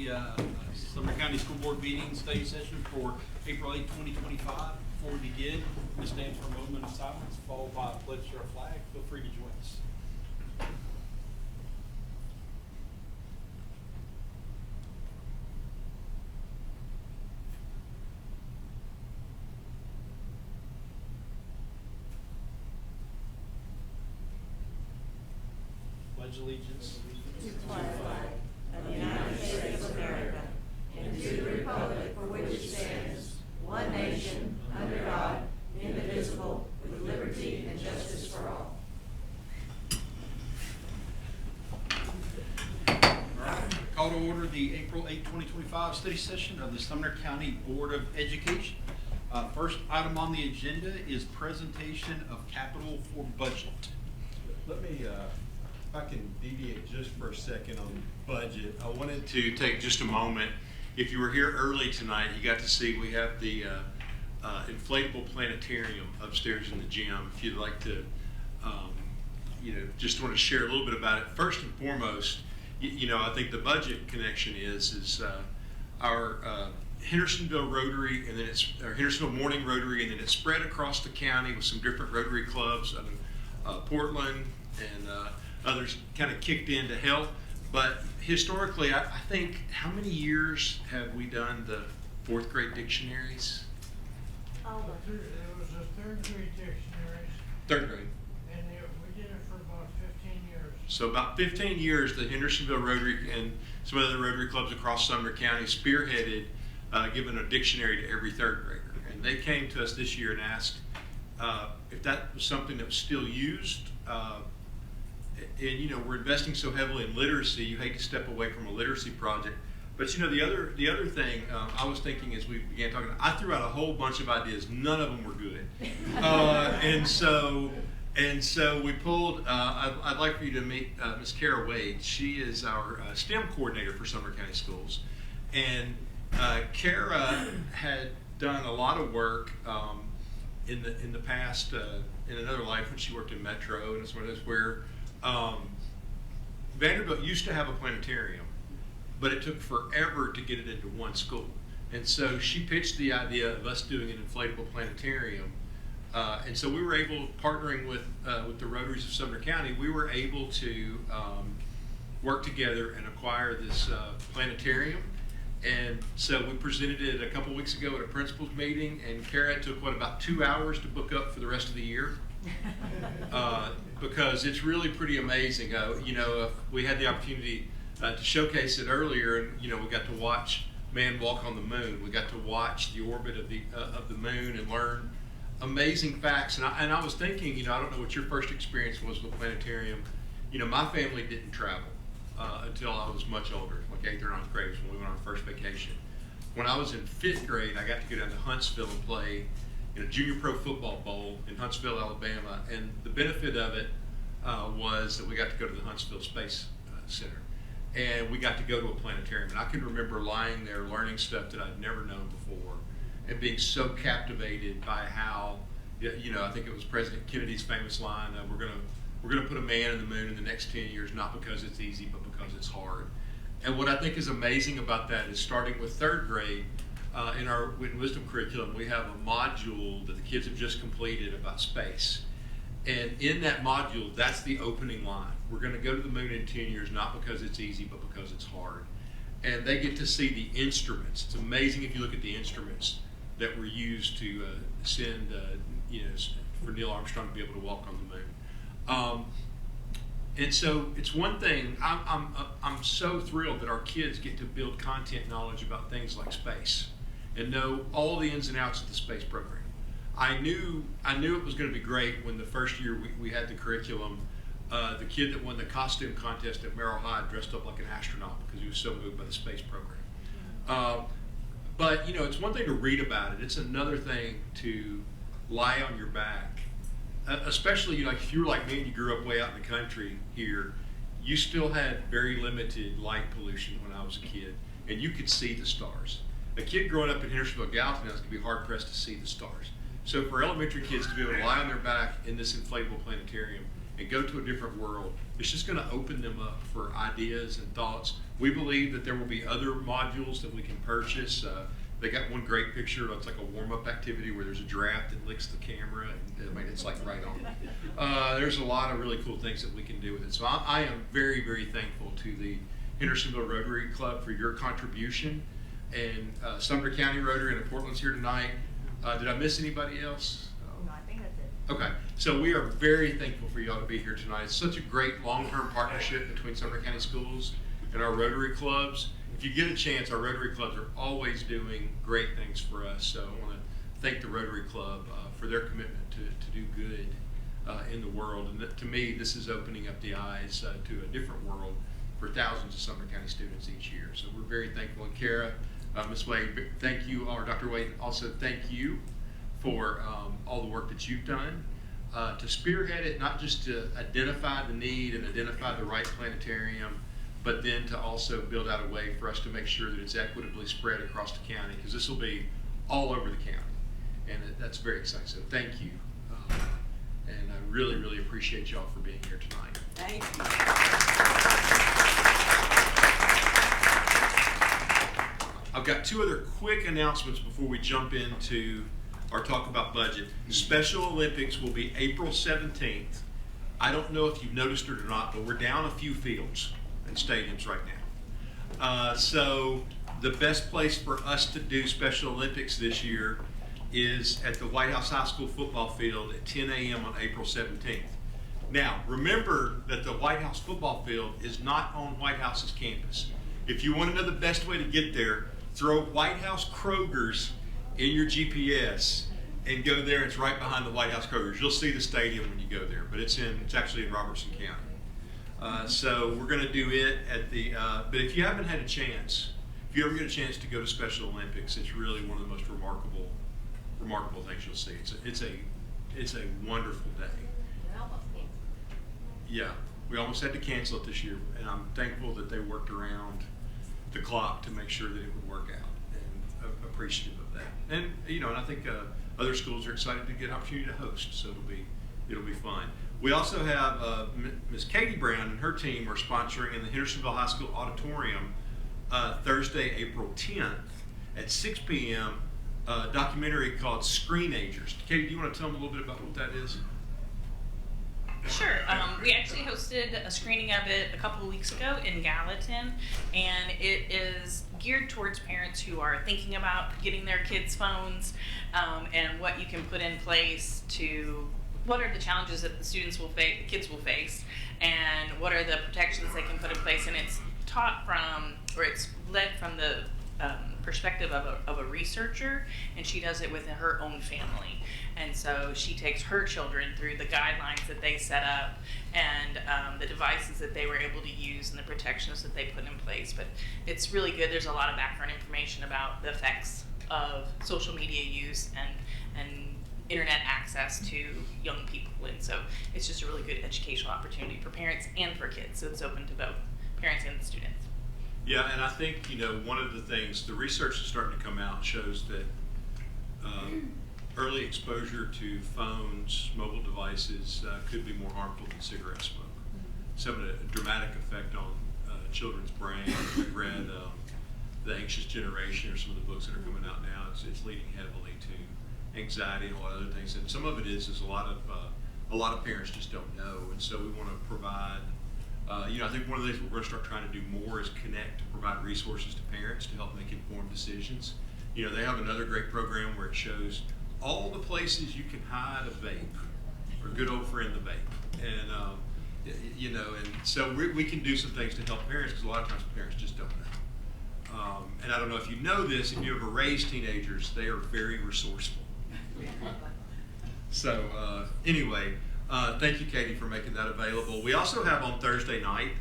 the Sumner County School Board meeting study session for April 8, 2025. Before we begin, we'll stand for a moment of silence, followed by a pledge to our flag. Feel free to join us. Pledge allegiance to the flag of the United States of America and to the republic for which it stands, one nation, under God, indivisible, with liberty and justice for all. Call to order the April 8, 2025 study session of the Sumner County Board of Education. First item on the agenda is presentation of capital for budget. Let me, if I can deviate just for a second on budget, I wanted to take just a moment. If you were here early tonight, you got to see we have the inflatable planetarium upstairs in the gym. If you'd like to, just want to share a little bit about it. First and foremost, I think the budget connection is our Hendersonville Rotary, and then our Hendersonville Morning Rotary, and then it's spread across the county with some different Rotary clubs. Portland and others kind of kicked in to help. But historically, I think, how many years have we done the fourth grade dictionaries? It was a third grade dictionaries, Third grade. and we did it for about 15 years. So about 15 years, the Hendersonville Rotary and some other Rotary clubs across Sumner County spearheaded giving a dictionary to every third grader. And they came to us this year and asked if that was something that was still used. And we're investing so heavily in literacy, you hate to step away from a literacy project. But the other thing I was thinking as we began talking, I threw out a whole bunch of ideas. None of them were good. And so we pulled, I'd like for you to meet Ms. Kara Wade. She is our STEM coordinator for Sumner County Schools. And Kara had done a lot of work in the past, in another life when she worked in Metro, and it's one of those where Vanderbilt used to have a planetarium, but it took forever to get it into one school. And so she pitched the idea of us doing an inflatable planetarium. And so we were able, partnering with the Rotaries of Sumner County, we were able to work together and acquire this planetarium. And so we presented it a couple weeks ago at a principals meeting, and Kara took about 2 hours to book up for the rest of the year. Because it's really pretty amazing. We had the opportunity to showcase it earlier, and we got to watch man walk on the moon. We got to watch the orbit of the moon and learn amazing facts. And I was thinking, I don't know what your first experience was with planetarium. My family didn't travel until I was much older, like 8th or 9th grade, when we went on our first vacation. When I was in 5th grade, I got to go down to Huntsville and play in a junior pro football bowl in Huntsville, Alabama, and the benefit of it was that we got to go to the Huntsville Space Center, and we got to go to a planetarium. And I can remember lying there learning stuff that I'd never known before, and being so captivated by how, I think it was President Kennedy's famous line, we're gonna put a man in the moon in the next 10 years, not because it's easy, but because it's hard. And what I think is amazing about that is, starting with 3rd grade, in our Wisdom curriculum, we have a module that the kids have just completed about space. And in that module, that's the opening line. We're going to go to the moon in 10 years, not because it's easy, but because it's hard. And they get to see the instruments. It's amazing if you look at the instruments that were used to send, for Neil Armstrong to be able to walk on the moon. And so it's one thing, I'm so thrilled that our kids get to build content knowledge about things like space and know all the ins and outs of the space program. I knew it was going to be great when the first year we had the curriculum. The kid that won the costume contest at Merrill High dressed up like an astronaut because he was so moved by the space program. But it's one thing to read about it. It's another thing to lie on your back. Especially, if you were like me and you grew up way out in the country here, you still had very limited light pollution when I was a kid, and you could see the stars. A kid growing up in Hendersonville, Gallatin, is going to be hard pressed to see the stars. So for elementary kids to be able to lie on their back in this inflatable planetarium and go to a different world, it's just going to open them up for ideas and thoughts. We believe that there will be other modules that we can purchase. They got one great picture. It's like a warm-up activity where there's a giraffe that licks the camera, and I mean, it's like right on. There's a lot of really cool things that we can do with it. So I am very, very thankful to the Hendersonville Rotary Club for your contribution, and Sumner County Rotary and Portland's here tonight. Did I miss anybody else? No, I think that's it. Okay, so we are very thankful for y'all to be here tonight. It's such a great long-term partnership between Sumner County Schools and our Rotary clubs. If you get a chance, our Rotary clubs are always doing great things for us. So I want to thank the Rotary Club for their commitment to do good in the world. And to me, this is opening up the eyes to a different world for thousands of Sumner County students each year. So we're very thankful. And Kara, Ms. Wade, thank you, or Dr. Wade, also thank you for all the work that you've done to spearhead it, not just to identify the need and identify the right planetarium, but then to also build out a way for us to make sure that it's equitably spread across the county, because this will be all over the county. And that's very exciting. So thank you. And I really, really appreciate y'all for being here tonight. Thank you. I've got two other quick announcements before we jump into our talk about budget. Special Olympics will be April 17th. I don't know if you've noticed it or not, but we're down a few fields and stadiums right now. So the best place for us to do Special Olympics this year is at the White House High School football field at 10 a.m. on April 17th. Now, remember that the White House football field is not on White House's campus. If you want to know the best way to get there, throw White House Kroger's in your GPS and go there. It's right behind the White House Kroger's. You'll see the stadium when you go there, but it's actually in Robertson County. So we're going to do it at the, but if you haven't had a chance, if you ever get a chance to go to Special Olympics, it's really one of the most remarkable things you'll see. It's a wonderful day. Yeah, we almost had to cancel it this year, and I'm thankful that they worked around the clock to make sure that it would work out, and appreciative of that. And and I think other schools are excited to get an opportunity to host, so it'll be fun. We also have Ms. Katie Brown and her team are sponsoring in the Hendersonville High School Auditorium Thursday, April 10th at 6 p.m. A documentary called Screenagers. Katie, do you want to tell them a little bit about what that is? Sure. We actually hosted a screening of it a couple of weeks ago in Gallatin, and it is geared towards parents who are thinking about getting their kids phones, and what you can put in place to, what are the challenges that the students will face, kids will face, and what are the protections they can put in place. And it's taught from, or it's led from the perspective of a researcher, and she does it with her own family. And so she takes her children through the guidelines that they set up, and the devices that they were able to use, and the protections that they put in place. But it's really good. There's a lot of background information about the effects of social media use and internet access to young people. And so it's just a really good educational opportunity for parents and for kids. So it's open to both parents and the students. Yeah, and I think, one of the things, the research that's starting to come out shows that early exposure to phones, mobile devices, could be more harmful than cigarette smoke. It's having a dramatic effect on children's brains. We've read The Anxious Generation, or some of the books that are coming out now. It's leading heavily to anxiety and a lot of other things. And some of it is a lot of parents just don't know. And so we want to provide, I think one of the things we're going to start trying to do more is connect, to provide resources to parents to help make informed decisions. They have another great program where it shows all the places you can hide a vape, or good old friend the vape. And, and so we can do some things to help parents, because a lot of times parents just don't know. And I don't know if you know this, if you ever raised teenagers, they are very resourceful. So anyway, thank you, Katie, for making that available. We also have on Thursday night,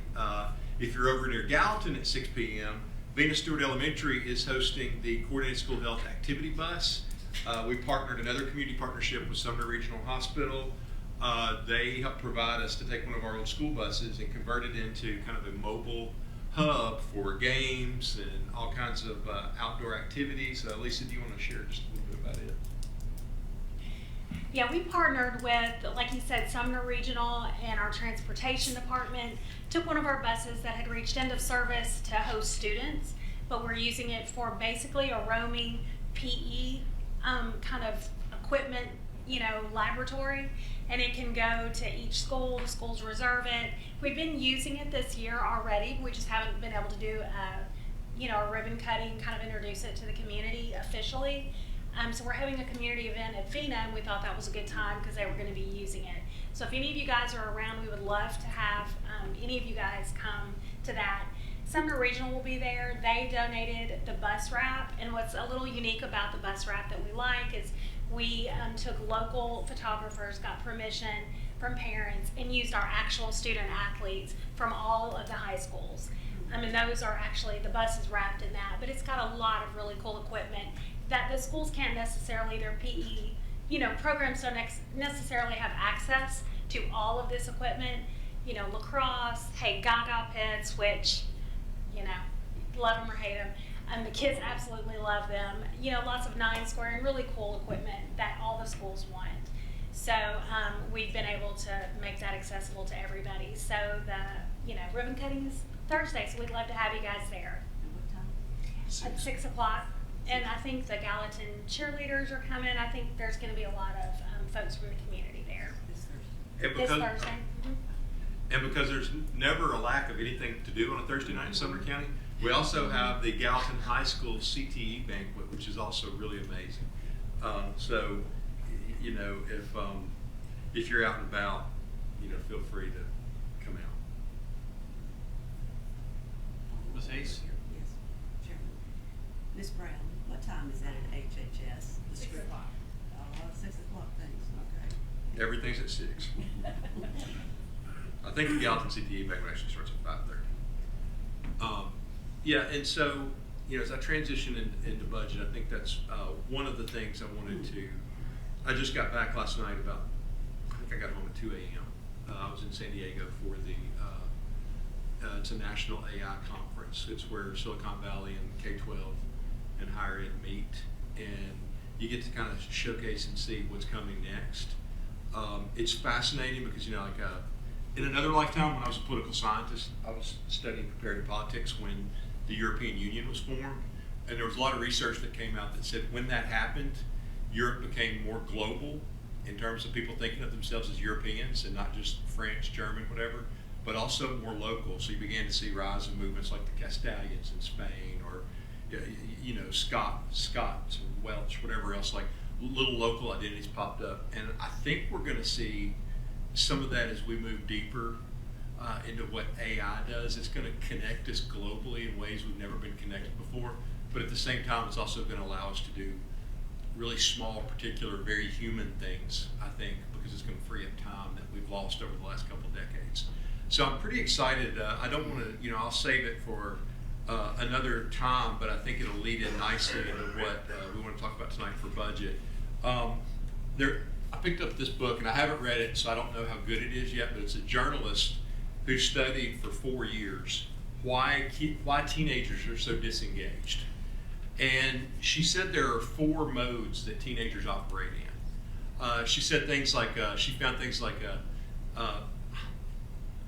if you're over near Gallatin at 6 p.m., Venus Stewart Elementary is hosting the Coordinated School Health Activity Bus. We partnered another community partnership with Sumner Regional Hospital. They helped provide us to take one of our old school buses and convert it into kind of a mobile hub for games and all kinds of outdoor activities. Lisa, do you want to share just a little bit about it? Yeah, we partnered with, like you said, Sumner Regional and our transportation department. Took one of our buses that had reached end of service to host students, but we're using it for basically a roaming PE kind of equipment, laboratory. And it can go to each school. The schools reserve it. We've been using it this year already. We just haven't been able to do a ribbon cutting, kind of introduce it to the community officially. So we're having a community event at FINA, and we thought that was a good time because they were going to be using it. So if any of you guys are around, we would love to have any of you guys come to that. Sumner Regional will be there. They donated the bus wrap, and what's a little unique about the bus wrap that we like is we took local photographers, got permission from parents, and used our actual student athletes from all of the high schools. And those are actually, the bus is wrapped in that, but it's got a lot of really cool equipment that the schools can't necessarily, their PE, programs don't necessarily have access to all of this equipment. Lacrosse, hey, Gaga pits, which, love them or hate them. The kids absolutely love them. Lots of 9 square and really cool equipment that all the schools want. So we've been able to make that accessible to everybody. So the, ribbon cutting is Thursday, so we'd love to have you guys there. At 6 o'clock. And I think the Gallatin cheerleaders are coming. I think there's going to be a lot of folks from the community there. And This because, Thursday. and because there's never a lack of anything to do on a Thursday night in Sumner County, we also have the Gallatin High School CTE banquet, which is also really amazing. So, if you're out and about, feel free to come out. Ms. Hayes? Yes, Chairman. Ms. Brown, what time is that at HHS? 6 o'clock. 6 o'clock, thanks, okay. Everything's at 6. I think the Gallatin CTE banquet actually starts at 5:30. Yeah, and so, as I transition into budget, I think that's one of the things I wanted to, I just got back last night I think I got home at 2 a.m. I was in San Diego for it's a national AI conference. It's where Silicon Valley and K-12 and higher ed meet, and you get to kind of showcase and see what's coming next. It's fascinating because, in another lifetime when I was a political scientist, I was studying comparative politics when the European Union was formed, and there was a lot of research that came out that said when that happened, Europe became more global in terms of people thinking of themselves as Europeans and not just French, German, whatever, but also more local. So you began to see rise of movements like the Castilians in Spain, or Scots or Welsh, whatever else, like little local identities popped up. And I think we're going to see some of that as we move deeper into what AI does. It's going to connect us globally in ways we've never been connected before, but at the same time, it's also going to allow us to do really small, particular, very human things, I think, because it's going to free up time that we've lost over the last couple of decades. So I'm pretty excited. I don't want to, I'll save it for another time, but I think it'll lead in nicely into what we want to talk about tonight for budget. I picked up this book, and I haven't read it, so I don't know how good it is yet, but it's a journalist who studied for 4 years why teenagers are so disengaged. And she said there are 4 modes that teenagers operate in. She said things like, she found things like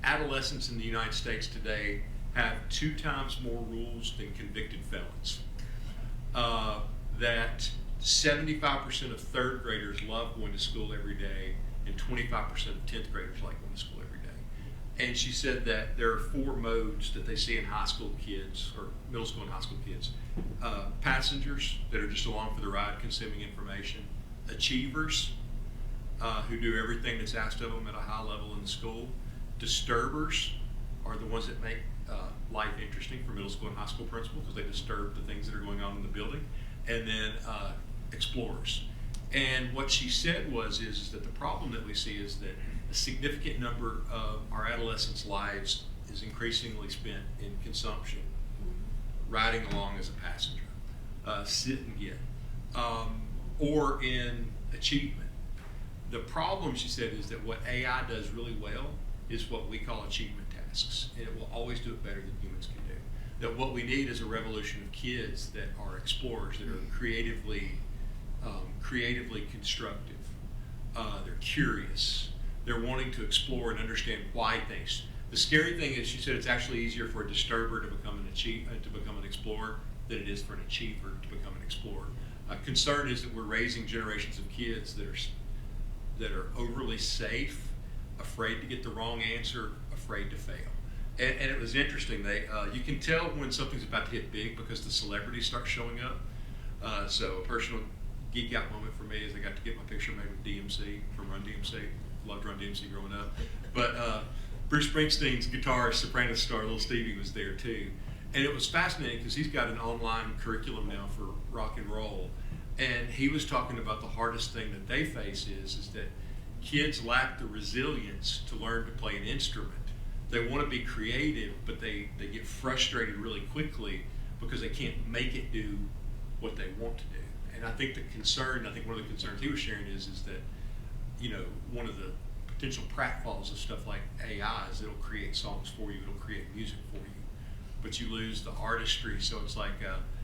adolescents in the United States today have 2 times more rules than convicted felons. That 75% of 3rd graders love going to school every day, and 25% of 10th graders like going to school every day. And she said that there are 4 modes that they see in high school kids, or middle school and high school kids. Passengers that are just along for the ride consuming information. Achievers who do everything that's asked of them at a high level in the school. Disturbers are the ones that make life interesting for middle school and high school principals because they disturb the things that are going on in the building. And then explorers. And what she said is that the problem that we see is that a significant number of our adolescents' lives is increasingly spent in consumption, riding along as a passenger, sit and get, or in achievement. The problem, she said, is that what AI does really well is what we call achievement tasks, and it will always do it better than humans can do. That what we need is a revolution of kids that are explorers, that are creatively constructive, They're curious. They're wanting to explore and understand why things. The scary thing is, she said it's actually easier for a disturber to become an explorer than it is for an achiever to become an explorer. Concern is that we're raising generations of kids that are overly safe, afraid to get the wrong answer, afraid to fail. And it was interesting. You can tell when something's about to hit big because the celebrities start showing up. So a personal geek out moment for me is I got to get my picture made with DMC from Run DMC. Loved Run DMC growing up. But Bruce Springsteen's guitarist, soprano star, Little Stevie, was there too. And it was fascinating because he's got an online curriculum now for rock and roll. And he was talking about the hardest thing that they face is that kids lack the resilience to learn to play an instrument. They want to be creative, but they get frustrated really quickly because they can't make it do what they want to do. And I think one of the concerns he was sharing is that, you know, one of the potential pratfalls of stuff like AI is it'll create songs for you, it'll create music for you, but you lose the artistry. So it's like,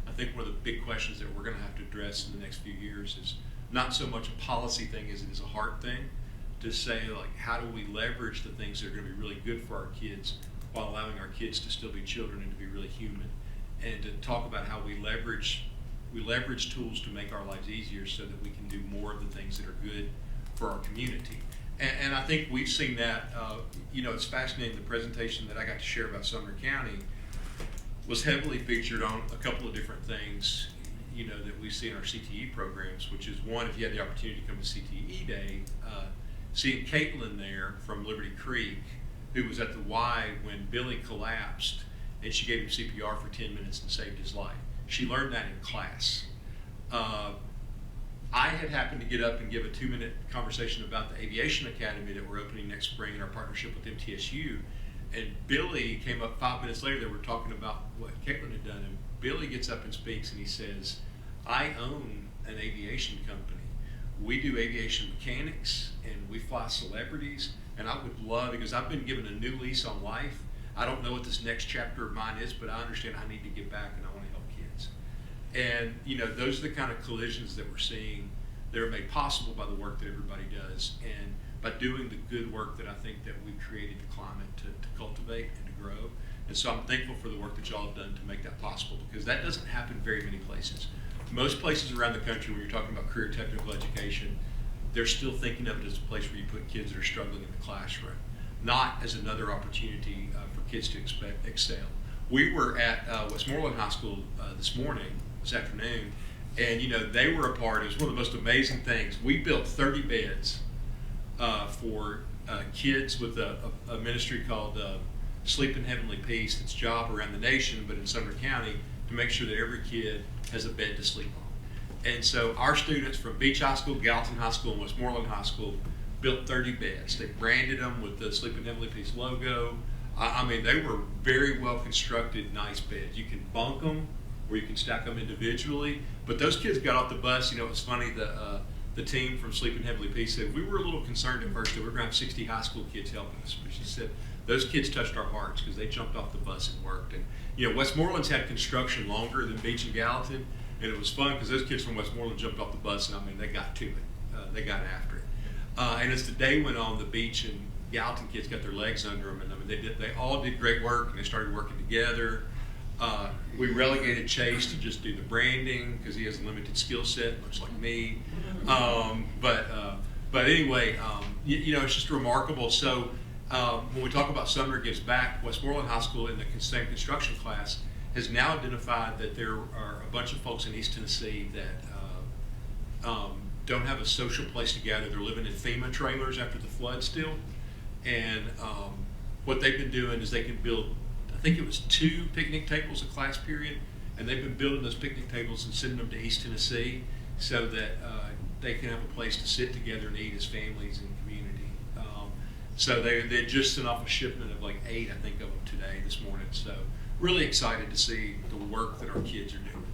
I think one of the big questions that we're going to have to address in the next few years is not so much a policy thing as it is a heart thing, to say, like, how do we leverage the things that are going to be really good for our kids while allowing our kids to still be children and to be really human, and to talk about how we leverage tools to make our lives easier so that we can do more of the things that are good for our community. And I think we've seen that, you know, it's fascinating. The presentation that I got to share about Sumner County was heavily featured on a couple of different things, you know, that we see in our CTE programs, which is one, if you had the opportunity to come to CTE Day, seeing Caitlin there from Liberty Creek, who was at the Y when Billy collapsed, and she gave him CPR for 10 minutes and saved his life. She learned that in class. I had happened to get up and give a 2-minute conversation about the Aviation Academy that we're opening next spring in our partnership with MTSU. And Billy came up 5 minutes later. They were talking about what Caitlin had done. And Billy gets up and speaks, and he says, I own an aviation company. We do aviation mechanics, and we fly celebrities. And I would love, because I've been given a new lease on life. I don't know what this next chapter of mine is, but I understand I need to give back, and I want to help kids. And, you know, those are the kind of collisions that we're seeing that are made possible by the work that everybody does, and by doing the good work that I think that we've created the climate to cultivate and to grow. And so I'm thankful for the work that y'all have done to make that possible, because that doesn't happen very many places. Most places around the country, when you're talking about career technical education, they're still thinking of it as a place where you put kids that are struggling in the classroom, not as another opportunity for kids to excel. We were at Westmoreland High School this afternoon, and you know, they were a part. It was one of the most amazing things. We built 30 beds for kids with a ministry called Sleep in Heavenly Peace. It's a job around the nation, but in Sumner County, to make sure that every kid has a bed to sleep on. And so our students from Beach High School, Gallatin High School, and Westmoreland High School built 30 beds. They branded them with the Sleep in Heavenly Peace logo. I mean, they were very well constructed, nice beds. You can bunk them, or you can stack them individually. But those kids got off the bus. You know, it was funny, the team from Sleep in Heavenly Peace said, we were a little concerned at first that we were going to have 60 high school kids helping us. But she said, those kids touched our hearts because they jumped off the bus and worked. And, you know, Westmoreland's had construction longer than Beach and Gallatin. And it was fun because those kids from Westmoreland jumped off the bus, and I mean, they got to it. They got after it. And as the day went on, the Beach and Gallatin kids got their legs under them. And I mean, they all did great work, and they started working together. We relegated Chase to just do the branding because he has a limited skill set, much like me. But anyway, you know, it's just remarkable. So when we talk about Sumner Gives Back, Westmoreland High School in the same construction class has now identified that there are a bunch of folks in East Tennessee that don't have a social place to gather. They're living in FEMA trailers after the flood still. And what they've been doing is they can build, I think it was 2 picnic tables a class period, and they've been building those picnic tables and sending them to East Tennessee so that they can have a place to sit together and eat as families and community. So they just sent off a shipment of like 8, I think, of them today, this morning. So really excited to see the work that our kids are doing.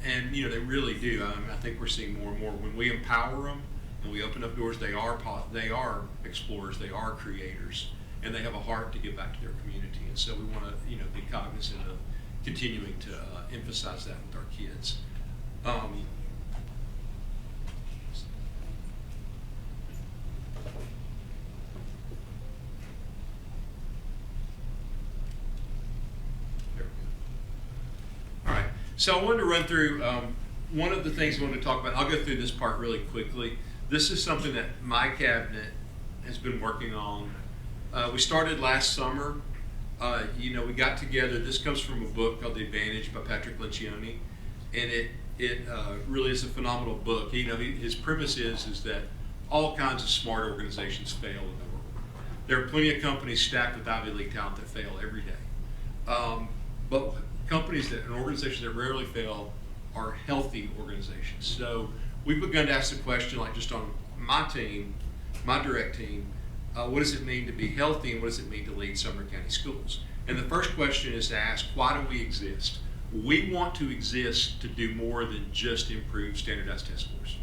And you know, they really do. I mean, I think we're seeing more and more when we empower them and we open up doors. They are explorers, they are creators, and they have a heart to give back to their community. And so we want to, you know, be cognizant of continuing to emphasize that with our kids. So I wanted to run through one of the things I wanted to talk about. I'll go through this part really quickly. This is something that my cabinet has been working on. We started last summer. We got together. This comes from a book called The Advantage by Patrick Lencioni, and it really is a phenomenal book. His premise is that all kinds of smart organizations fail in the world. There are plenty of companies stacked with Ivy League talent that fail every day. But companies and organizations that rarely fail are healthy organizations. So we've begun to ask the question, like just on my team, my direct team, what does it mean to be healthy and what does it mean to lead Sumner County Schools? And the first question is to ask, why do we exist? We want to exist to do more than just improve standardized test scores,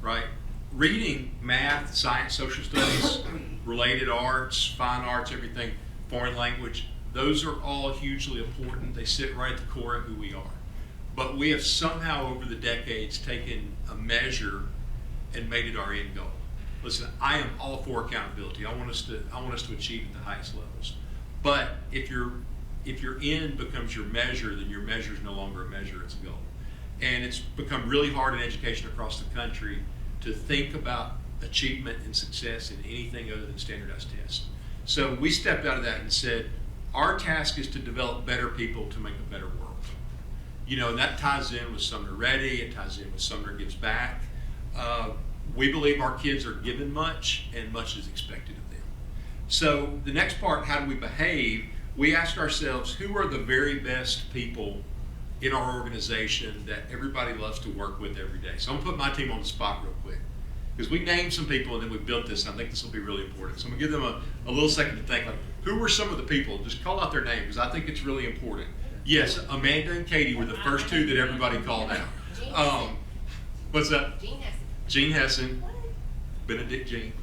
right? Reading, math, science, social studies, related arts, fine arts, everything, foreign language, those are all hugely important. They sit right at the core of who we are. But we have somehow over the decades taken a measure and made it our end goal. Listen, I am all for accountability. I want us to achieve at the highest levels. But if your end becomes your measure, then your measure is no longer a measure, it's a goal. And it's become really hard in education across the country to think about achievement and success in anything other than standardized tests. So we stepped out of that and said, our task is to develop better people to make a better world. And that ties in with Sumner Ready, it ties in with Sumner Gives Back. We believe our kids are given much and much is expected of them. So the next part, how do we behave? We ask ourselves, who are the very best people in our organization that everybody loves to work with every day? So I'm gonna put my team on the spot real quick, because we named some people and then we built this, and I think this will be really important. So I'm gonna give them a little second to think, like, who were some of the people? Just call out their name, because I think it's really important. Yes, Amanda and Katie were the first two that everybody called out. What's that? Gene Hessen. Gene Hessen, Benedict Jean.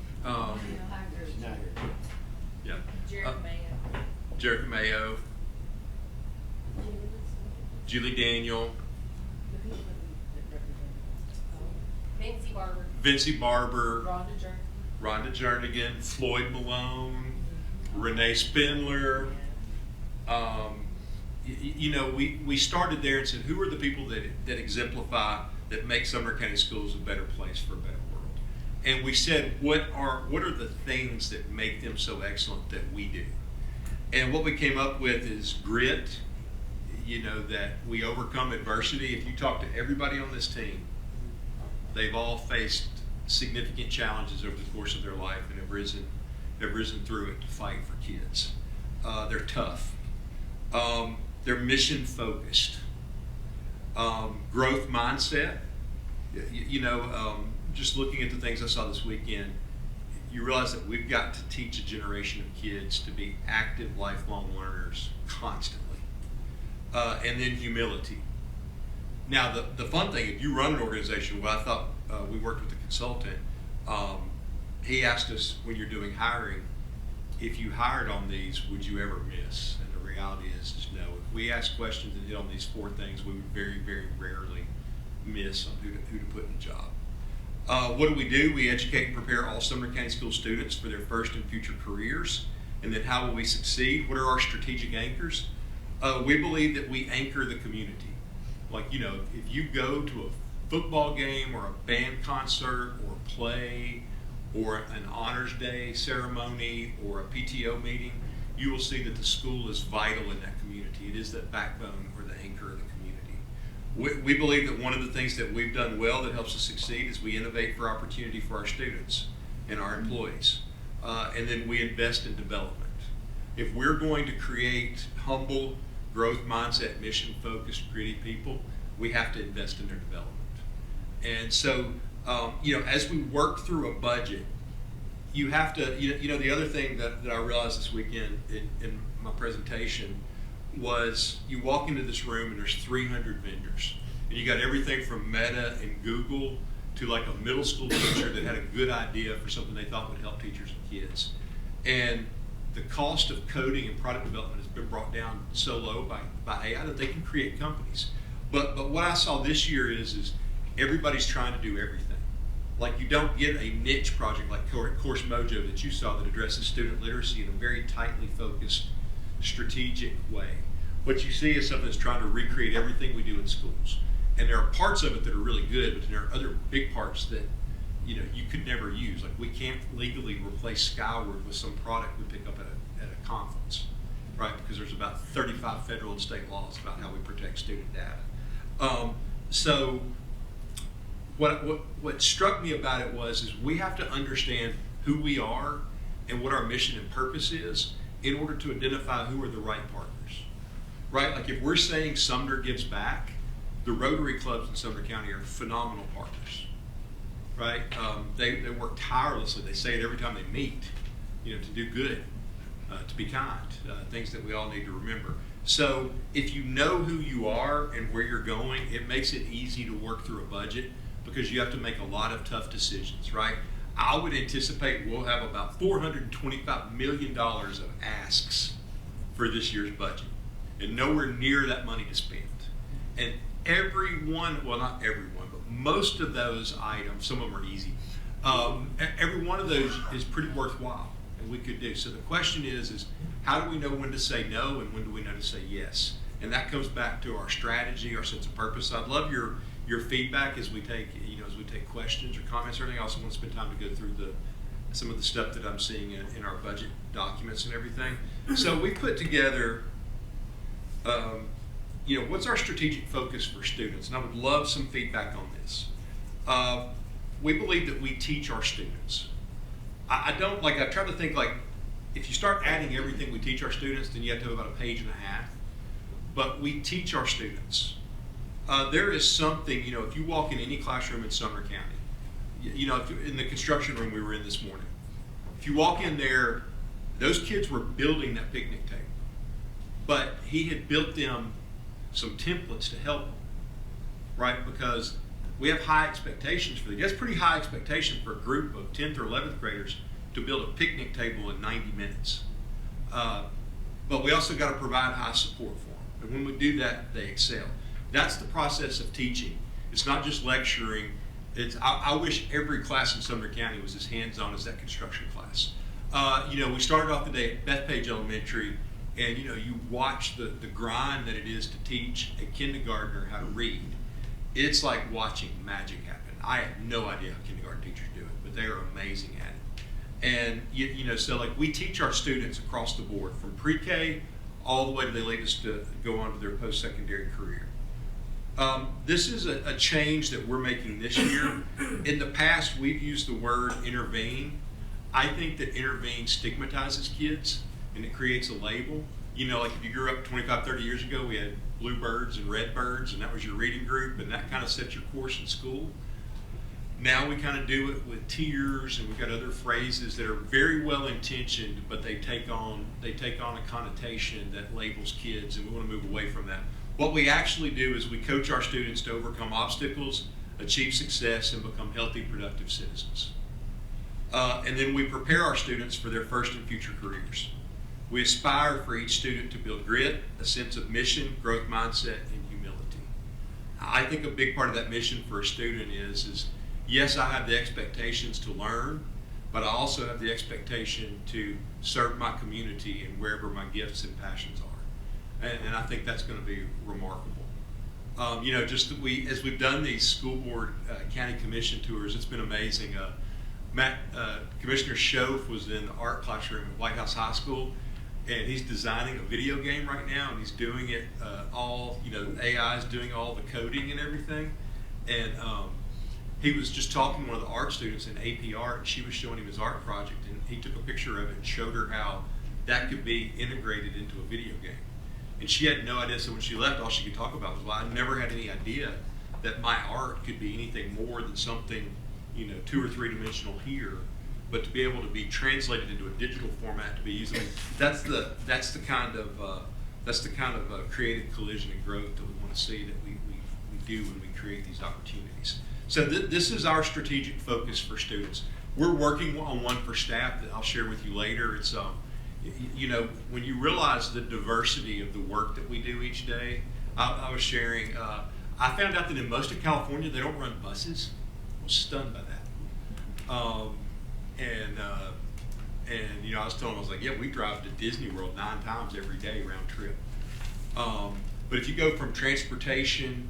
Yeah. Jericho Mayo, Julie Daniel, Vincie Barber, Rhonda Jernigan, Floyd Malone, Renee Spindler. We started there and said, who are the people that exemplify, that make Sumner County Schools a better place for a better world? And we said, what are the things that make them so excellent that we do? And what we came up with is grit, that we overcome adversity. If you talk to everybody on this team, they've all faced significant challenges over the course of their life and have risen through it to fight for kids. They're tough. They're mission focused. Growth mindset. Just looking at the things I saw this weekend, you realize that we've got to teach a generation of kids to be active, lifelong learners constantly. And then humility. Now, the fun thing, if you run an organization, I thought we worked with a consultant, he asked us, when you're doing hiring, if you hired on these, would you ever miss? And the reality is no. If we ask questions and hit on these four things, we would very, very rarely miss on who to put in the job. What do? We educate and prepare all Sumner County School students for their first and future careers. And then how will we succeed? What are our strategic anchors? We believe that we anchor the community. Like, if you go to a football game or a band concert or a play or an honors day ceremony or a PTO meeting, you will see that the school is vital in that community. It is that backbone or the anchor of the community. We believe that one of the things that we've done well that helps us succeed is we innovate for opportunity for our students and our employees. And then we invest in development. If we're going to create humble, growth mindset, mission-focused, gritty people, we have to invest in their development. And so, as we work through a budget, you have to, the other thing that I realized this weekend in my presentation was you walk into this room and there's 300 vendors. And you got everything from Meta and Google to like a middle school teacher that had a good idea for something they thought would help teachers and kids. And the cost of coding and product development has been brought down so low by AI that they can create companies. But what I saw this year is everybody's trying to do everything. Like, you don't get a niche project like Course Mojo that you saw that addresses student literacy in a very tightly focused, strategic way. what you see is something that's trying to recreate everything we do in schools. And there are parts of it that are really good, but there are other big parts that, you know, you could never use. Like, we can't legally replace Skyward with some product we pick up at a conference, right? Because there's about 35 federal and state laws about how we protect student data. So what struck me about it is we have to understand who we are and what our mission and purpose is in order to identify who are the right partners, right? Like, if we're saying Sumner gives back, the Rotary clubs in Sumner County are phenomenal partners, right? They work tirelessly. They say it every time they meet, you know, to do good, to be kind, things that we all need to remember. So if you know who you are and where you're going, it makes it easy to work through a budget, because you have to make a lot of tough decisions, right? I would anticipate we'll have about $425 million of asks for this year's budget, and nowhere near that money to spend. And well, not everyone, but most of those items, some of them are easy, every one of those is pretty worthwhile, and we could do. So the question is how do we know when to say no and when do we know to say yes? And that comes back to our strategy, our sense of purpose. I'd love your feedback as we take questions or comments or anything. I also want to spend time to go through some of the stuff that I'm seeing in our budget documents and everything. So we put together, what's our strategic focus for students? And I would love some feedback on this. We believe that we teach our students. I try to think, like, if you start adding everything we teach our students, then you have to have about a page and a half. But we teach our students. There is something, if you walk in any classroom in Sumner County, in the construction room we were in this morning, if you walk in there, those kids were building that picnic table. But he had built them some templates to help them, right? Because we have high expectations for them. That's pretty high expectation for a group of 10th or 11th graders to build a picnic table in 90 minutes. But we also got to provide high support for them. And when we do that, they excel. That's the process of teaching. It's not just lecturing. I wish every class in Sumner County was as hands-on as that construction class. We started off the day at Bethpage Elementary, and you watch the grind that it is to teach a kindergartner how to read. It's like watching magic happen. I have no idea how kindergarten teachers do it, but they are amazing at it. And so like we teach our students across the board, from pre-K all the way to the latest to go on to their post-secondary career. This is a change that we're making this year. In the past, we've used the word intervene. I think that intervene stigmatizes kids, and it creates a label. Like if you grew up 25, 30 years ago, we had bluebirds and redbirds, and that was your reading group, and that kind of set your course in school. Now we kind of do it with tiers, and we've got other phrases that are very well intentioned, but they take on a connotation that labels kids, and we want to move away from that. What we actually do is we coach our students to overcome obstacles, achieve success, and become healthy, productive citizens. And then we prepare our students for their first and future careers. We aspire for each student to build grit, a sense of mission, growth mindset, and humility. I think a big part of that mission for a student is yes, I have the expectations to learn, but I also have the expectation to serve my community and wherever my gifts and passions are. And I think that's going to be remarkable. As we've done these school board county commission tours, it's been amazing. Commissioner Schoaf was in the art classroom at White House High School, and he's designing a video game right now, and he's doing it AI is doing all the coding and everything. And he was just talking to one of the art students in AP Art, and she was showing him his art project, and he took a picture of it and showed her how that could be integrated into a video game. And she had no idea, so when she left, all she could talk about was, well, I never had any idea that my art could be anything more than something, 2 or 3 dimensional here, but to be able to be translated into a digital format to be used. That's the kind of creative collision and growth that we want to see that we do when we create these opportunities. So this is our strategic focus for students. We're working on one for staff that I'll share with you later. It's when you realize the diversity of the work that we do each day, I was sharing, I found out that in most of California, they don't run buses. I was stunned by that. I was telling them, I was like, yeah, we drive to Disney World 9 times every day round trip. But if you go from transportation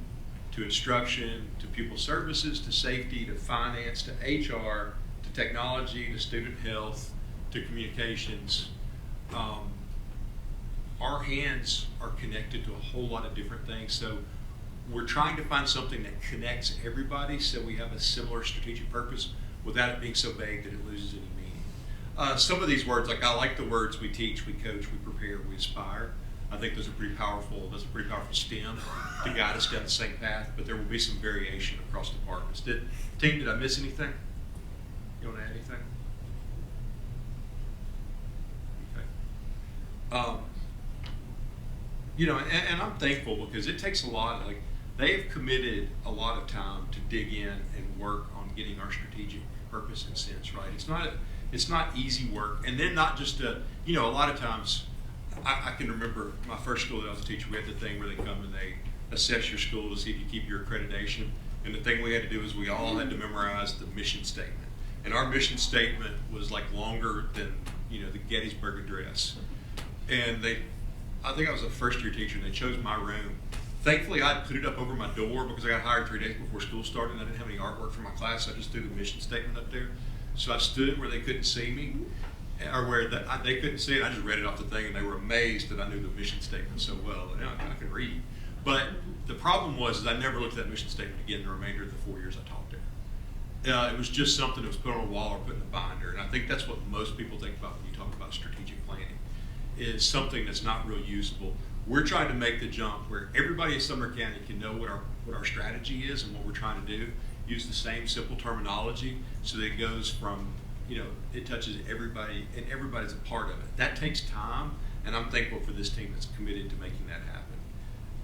to instruction to pupil services to safety to finance to HR to technology to student health to communications, our hands are connected to a whole lot of different things. So we're trying to find something that connects everybody so we have a similar strategic purpose without it being so vague that it loses any meaning. Some of these words, like I like the words we teach, we coach, we prepare, we aspire. I think those are pretty powerful. That's a pretty powerful stem to guide us down the same path, but there will be some variation across departments. Did I miss anything? You want to add anything? Okay. You know, and I'm thankful because it takes a lot. Like, they have committed a lot of time to dig in and work on getting our strategic purpose and sense right. It's not easy work, and then not just you know, a lot of times. I can remember my first school that I was a teacher. We had the thing where they come and they assess your school to see if you keep your accreditation. And the thing we had to do is we all had to memorize the mission statement. And our mission statement was like longer than, you know, the Gettysburg Address. And I think I was a first year teacher, and they chose my room. Thankfully, I put it up over my door because I got hired 3 days before school started, and I didn't have any artwork for my class. So I just threw the mission statement up there. So I stood where they couldn't see me, or where they couldn't see it. I just read it off the thing, and they were amazed that I knew the mission statement so well. And I could read. But the problem was I never looked at that mission statement again the remainder of the 4 years I taught there. It was just something that was put on a wall or put in a binder. And I think that's what most people think about when you talk about strategic planning, is something that's not real usable. We're trying to make the jump where everybody in Sumner County can know what our strategy is and what we're trying to do, use the same simple terminology so that it goes from, you know, it touches everybody and everybody's a part of it. That takes time, and I'm thankful for this team that's committed to making that happen.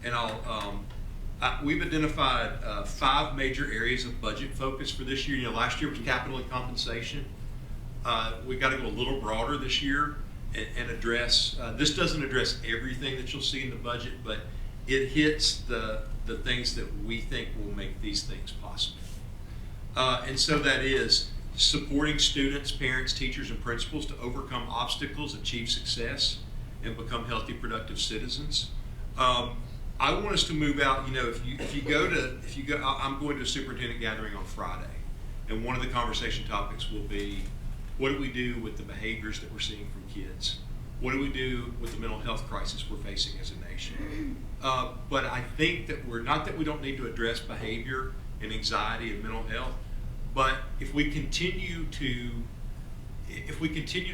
And we've identified 5 major areas of budget focus for this year. You know, last year was capital and compensation. We've got to go a little broader this year and address, this doesn't address everything that you'll see in the budget, but it hits the things that we think will make these things possible. And so that is supporting students, parents, teachers, and principals to overcome obstacles, achieve success, and become healthy, productive citizens. I want us to move out. You know, I'm going to a superintendent gathering on Friday, and one of the conversation topics will be, what do we do with the behaviors that we're seeing from kids? What do we do with the mental health crisis we're facing as a nation? But I think that not that we don't need to address behavior and anxiety and mental health, but if we continue to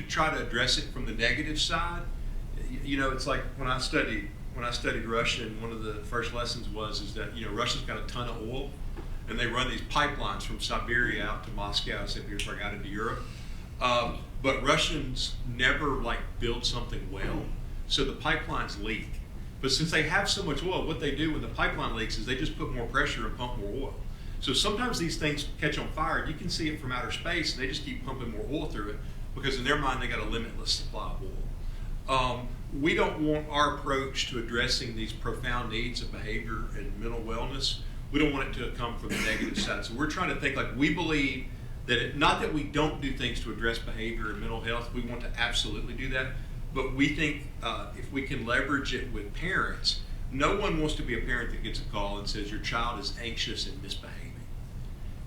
try to address it from the negative side, you know, it's like when I studied Russian, one of the first lessons is that, you know, Russia's got a ton of oil, and they run these pipelines from Siberia out to Moscow, St. Petersburg, out into Europe. But Russians never build something well, so the pipelines leak. But since they have so much oil, what they do when the pipeline leaks is they just put more pressure and pump more oil. So sometimes these things catch on fire, and you can see it from outer space, and they just keep pumping more oil through it because in their mind they got a limitless supply of oil. We don't want our approach to addressing these profound needs of behavior and mental wellness, we don't want it to come from the negative side. So we're trying to think we believe that not that we don't do things to address behavior and mental health, we want to absolutely do that, but we think if we can leverage it with parents, no one wants to be a parent that gets a call and says your child is anxious and misbehaving.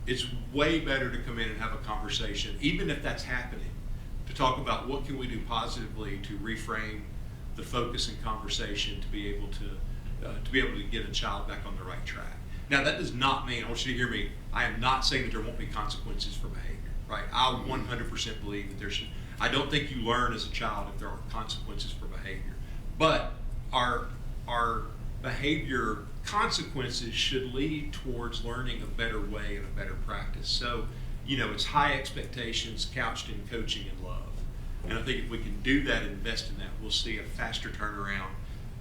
It's way better to come in and have a conversation, even if that's happening, to talk about what can we do positively to reframe the focus and conversation to be able to get a child back on the right track. Now, that does not mean, I want you to hear me, I am not saying that there won't be consequences for behavior, right? I 100% believe that I don't think you learn as a child if there are consequences for behavior. But our behavior consequences should lead towards learning a better way and a better practice. So, you know, it's high expectations couched in coaching and love. And I think if we can do that and invest in that, we'll see a faster turnaround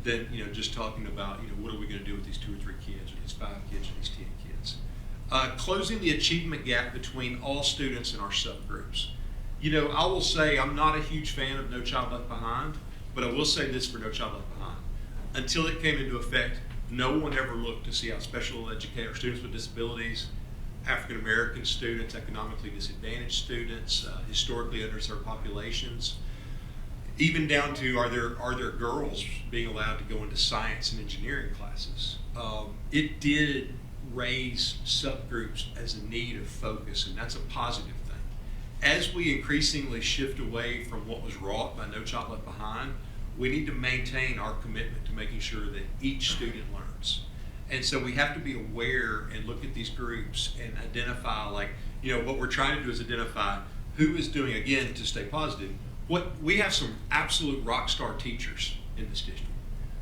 than, you know, just talking about, you know, what are we going to do with these 2 or 3 kids, or these 5 kids, or these 10 kids. Closing the achievement gap between all students in our subgroups. You know, I will say I'm not a huge fan of No Child Left Behind, but I will say this for No Child Left Behind. Until it came into effect, no one ever looked to see how special educated, or students with disabilities, African American students, economically disadvantaged students, historically underserved populations, even down to are there girls being allowed to go into science and engineering classes? It did raise subgroups as a need of focus, and that's a positive thing. As we increasingly shift away from what was wrought by No Child Left Behind, we need to maintain our commitment to making sure that each student learns. And so we have to be aware and look at these groups and identify, like, what we're trying to do is identify who is doing, again, to stay positive. We have some absolute rock star teachers in this district.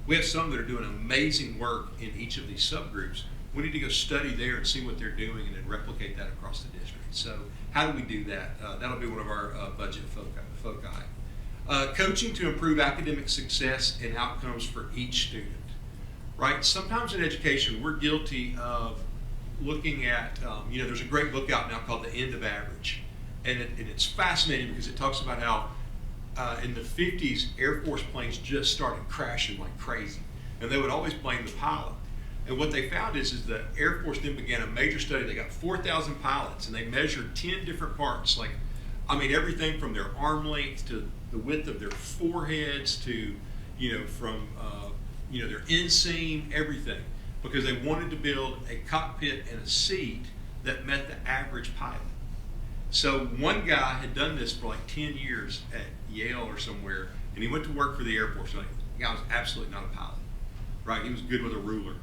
We have some that are doing amazing work in each of these subgroups. We need to go study there and see what they're doing and then replicate that across the district. So how do we do that? That'll be one of our budget foci. Coaching to improve academic success and outcomes for each student. Right? Sometimes in education, we're guilty of looking at, there's a great book out now called The End of Average. And it's fascinating because it talks about how in the 50s, Air Force planes just started crashing like crazy. And they would always blame the pilot. And what they found is the Air Force then began a major study. They got 4,000 pilots and they measured 10 different parts. Everything from their arm length to the width of their foreheads to, from their inseam, everything, because they wanted to build a cockpit and a seat that met the average pilot. So one guy had done this for like 10 years at Yale or somewhere, and he went to work for the Air Force. The guy was absolutely not a pilot, right? He was good with a ruler.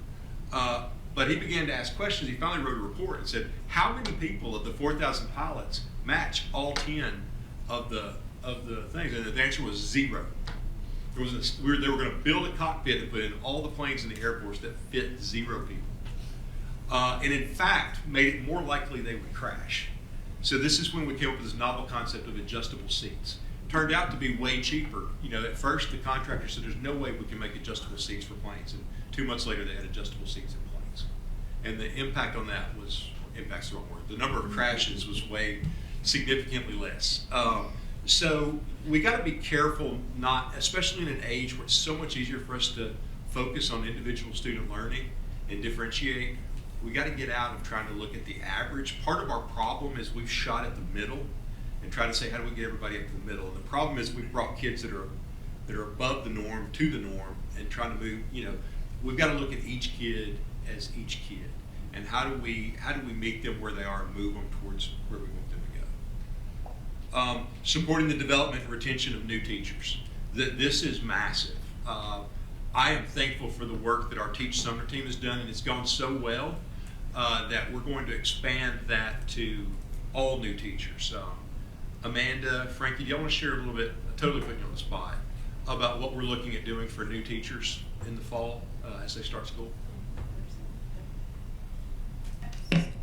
But he began to ask questions. He finally wrote a report and said, how many people of the 4,000 pilots match all 10 of the things? And the answer was 0. They were going to build a cockpit and put in all the planes in the Air Force that fit 0 people. And in fact, made it more likely they would crash. So this is when we came up with this novel concept of adjustable seats. Turned out to be way cheaper. At first the contractor said there's no way we can make adjustable seats for planes. And 2 months later they had adjustable seats in planes. And the impact on that impact's the wrong word. The number of crashes was way significantly less. So we got to be careful, especially in an age where it's so much easier for us to focus on individual student learning and differentiate. We got to get out of trying to look at the average. Part of our problem is we've shot at the middle and try to say, how do we get everybody up to the middle? And the problem is we've brought kids that are above the norm to the norm and trying to move, we've got to look at each kid as each kid. And how do we meet them where they are and move them towards where we want them to go? Supporting the development and retention of new teachers. This is massive. I am thankful for the work that our Teach Sumner team has done, and it's gone so well that we're going to expand that to all new teachers. Amanda, Frankie, do y'all want to share a little bit, totally putting you on the spot, about what we're looking at doing for new teachers in the fall as they start school?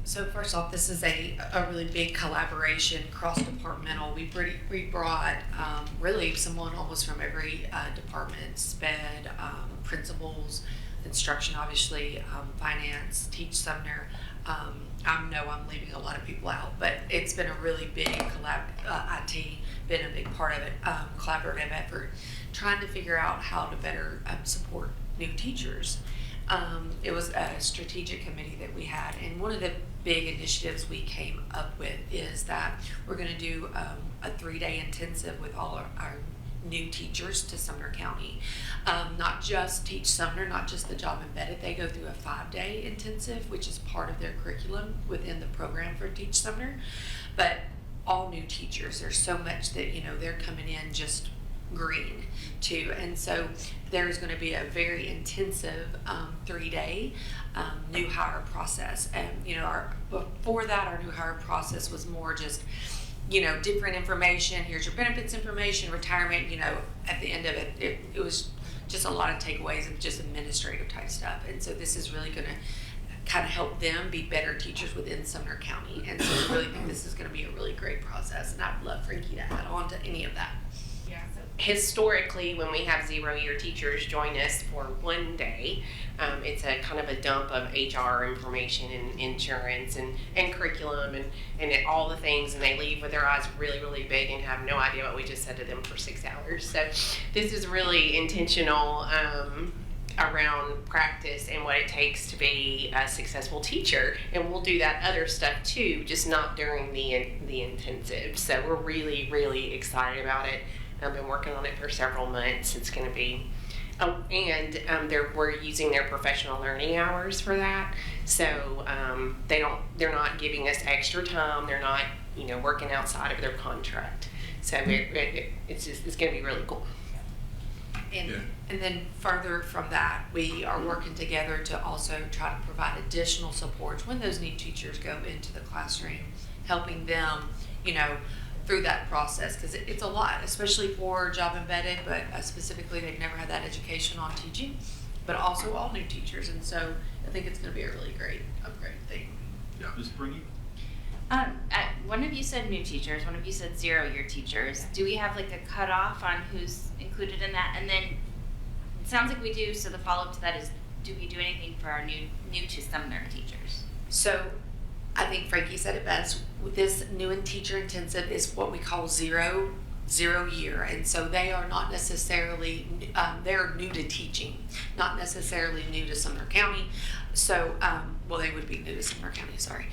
So first off, this is a really big collaboration, cross-departmental. We brought really someone almost from every department, SPED, principals, instruction, obviously, finance, Teach Sumner. I know I'm leaving a lot of people out, but it's been a really big IT, been a big part of it, collaborative effort, trying to figure out how to better support new teachers. It was a strategic committee that we had, and one of the big initiatives we came up with is that we're going to do a 3-day intensive with all our new teachers to Sumner County. Not just Teach Sumner, not just the job embedded. They go through a 5-day intensive, which is part of their curriculum within the program for Teach Sumner. But all new teachers, there's so much that, they're coming in just green too. And so there's going to be a very intensive 3-day new hire process. And, before that, our new hire process was more just, different information. Here's your benefits information, retirement, at the end of it, it was just a lot of takeaways of just administrative type stuff. And so this is really going to kind of help them be better teachers within Sumner County. And so I really think this is going to be a really great process. And I'd love Frankie to add on to any of that. Yeah, so historically, when we have 0-year teachers join us for 1 day, it's a kind of a dump of HR information and insurance and curriculum and all the things, and they leave with their eyes really, really big and have no idea what we just said to them for 6 hours. So this is really intentional around practice and what it takes to be a successful teacher, and we'll do that other stuff too, just not during the intensive. So we're really, really excited about it. I've been working on it for several months. It's going to be, oh, and we're using their professional learning hours for that. So they're not giving us extra time. They're not, working outside of their contract. So it's going to be really cool. And, Yeah. and then further from that, we are working together to also try to provide additional supports when those new teachers go into the classroom, helping them, through that process, because it's a lot, especially for job embedded, but specifically they've never had that education on teaching, but also all new teachers. And so I think it's going to be a really great upgrade thing. Yeah. Ms. Bringy? One of you said new teachers, one of you said 0-year teachers. Do we have like a cutoff on who's included in that? And then it sounds like we do, so the follow-up to that is, do we do anything for our new to Sumner teachers? So I think Frankie said it best. With this new and teacher intensive is what we call zero year. And so they are not necessarily, they're new to teaching, not necessarily new to Sumner County. So, well, they would be new to Sumner County, sorry.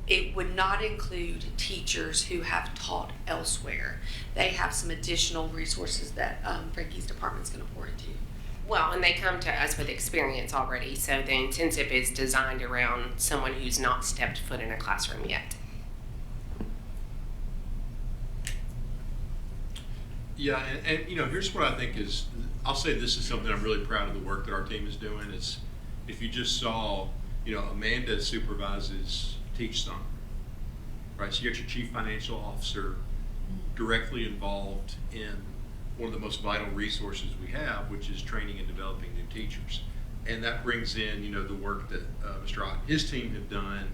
It would not include teachers who have taught elsewhere. They have some additional resources that Frankie's department's going to pour into. Well, and they come to us with experience already, so the intensive is designed around someone who's not stepped foot in a classroom yet. Yeah, and here's what I think is, I'll say this is something I'm really proud of the work that our team is doing. It's, if you just saw, Amanda supervises Teach Summer, right? So you got your chief financial officer directly involved in one of the most vital resources we have, which is training and developing new teachers. And that brings in, the work that Mr. Ott and his team have done,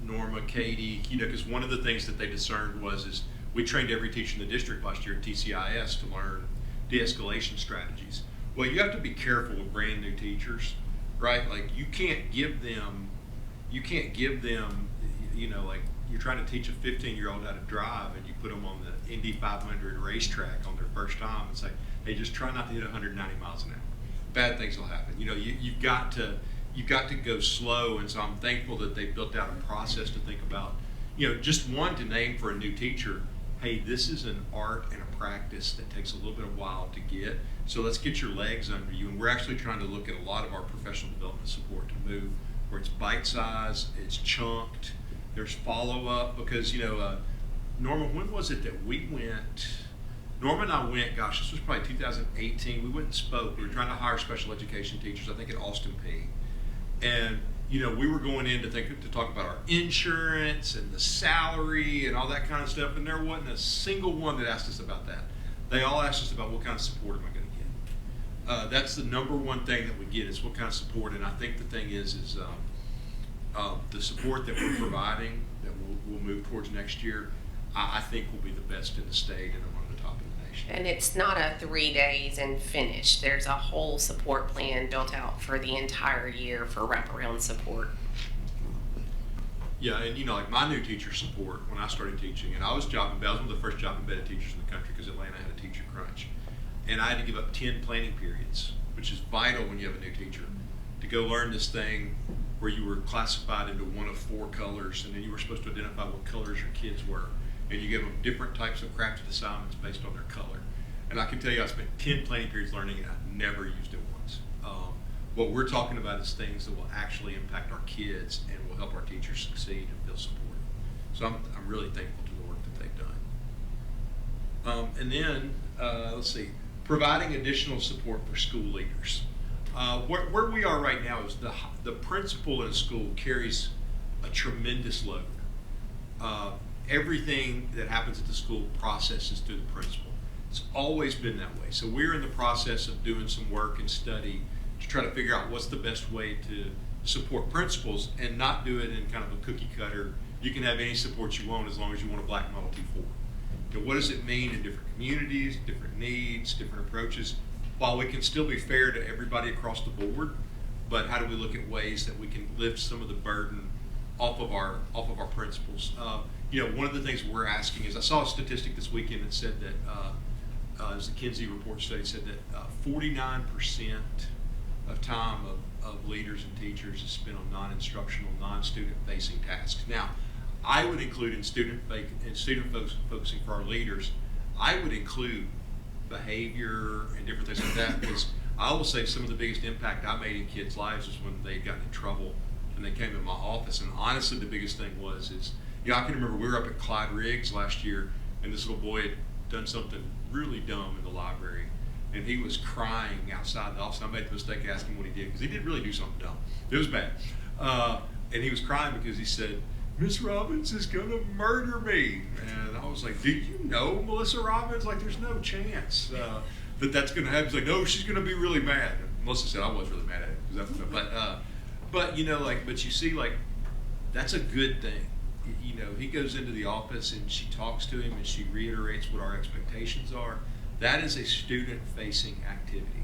Norma, Katie, because one of the things that they discerned is we trained every teacher in the district last year at TCIS to learn de-escalation strategies. Well, you have to be careful with brand new teachers, right? Like you can't give them, like you're trying to teach a 15-year-old how to drive and you put them on the Indy 500 racetrack on their first time and say, hey, just try not to hit 190 miles an hour. Bad things will happen. You've got to go slow. And so I'm thankful that they built out a process to think about, just one to name for a new teacher, hey, this is an art and a practice that takes a little bit of while to get. So let's get your legs under you. And we're actually trying to look at a lot of our professional development support to move where it's bite-sized, it's chunked, there's follow-up, because, Norma, when was it that we went, Norma and I went, gosh, this was probably 2018, we went and spoke. We were trying to hire special education teachers, I think at Austin Peay. And, we were going in to talk about our insurance and the salary and all that kind of stuff, and there wasn't a single one that asked us about that. They all asked us about what kind of support am I going to get. That's the number one thing that we get is what kind of support, and I think the thing is the support that we're providing that we'll move towards next year, I think will be the best in the state and among the top in the nation. And it's not a 3 days and finish. There's a whole support plan built out for the entire year for wraparound support. Yeah, and like my new teacher support when I started teaching, and I was one of the first job embedded teachers in the country because Atlanta had a teacher crunch. And I had to give up 10 planning periods, which is vital when you have a new teacher, to go learn this thing where you were classified into one of 4 colors, and then you were supposed to identify what colors your kids were. And you give them different types of crafted assignments based on their color. And I can tell you I spent 10 planning periods learning it. I never used it once. What we're talking about is things that will actually impact our kids and will help our teachers succeed and feel supported. So I'm really thankful to the work that they've done. And then, let's see, providing additional support for school leaders. Where we are right now is the principal in a school carries a tremendous load. Everything that happens at the school processes through the principal. It's always been that way. So we're in the process of doing some work and study to try to figure out what's the best way to support principals and not do it in kind of a cookie cutter. You can have any support you want as long as you want a black Model T Ford. What does it mean in different communities, different needs, different approaches? While we can still be fair to everybody across the board, but how do we look at ways that we can lift some of the burden off of our principals? One of the things we're asking is, I saw a statistic this weekend that said that, as the Kinsey report study said that 49% of time of leaders and teachers is spent on non-instructional, non-student facing tasks. Now, I would include in focusing for our leaders, I would include behavior and different things like that, because I will say some of the biggest impact I made in kids' lives was when they got in trouble and they came to my office. And honestly, the biggest thing is, I can remember we were up at Clyde Riggs last year, and this little boy had done something really dumb in the library, and he was crying outside the office. I made the mistake of asking what he did, because he did really do something dumb. It was bad. And he was crying because he said, "Miss Robbins is gonna murder me." And I was like, "Do you know Melissa Robbins? Like, there's no chance that that's gonna happen." He's like, "No, she's gonna be really mad." And Melissa said, "I was really mad at it." But you see, like, that's a good thing. He goes into the office and she talks to him and she reiterates what our expectations are. That is a student-facing activity,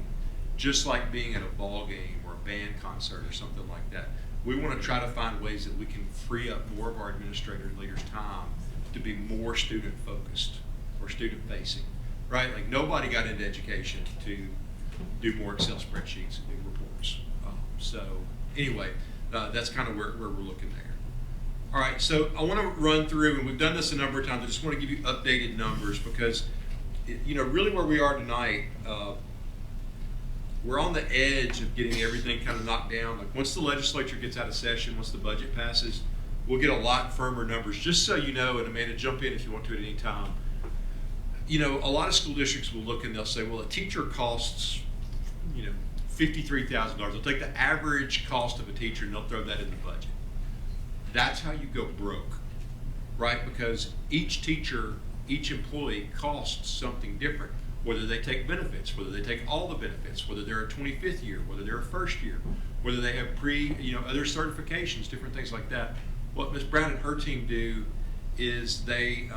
just like being at a ball game or a band concert or something like that. We want to try to find ways that we can free up more of our administrator and leaders' time to be more student-focused or student-facing, right? Like, nobody got into education to do more Excel spreadsheets and do reports. Anyway, that's kind of where we're looking there. All right, so I want to run through, and we've done this a number of times. I just want to give you updated numbers because, really where we are tonight, we're on the edge of getting everything kind of knocked down. Like, once the legislature gets out of session, once the budget passes, we'll get a lot firmer numbers. Just so you know, and Amanda, jump in if you want to at any time. A lot of school districts will look and they'll say, well, a teacher costs, $53,000. They'll take the average cost of a teacher and they'll throw that in the budget. That's how you go broke, right? Because each teacher, each employee costs something different. Whether they take benefits, whether they take all the benefits, whether they're a 25th year, whether they're a first year, whether they have other certifications, different things like that. What Ms. Brown and her team do is they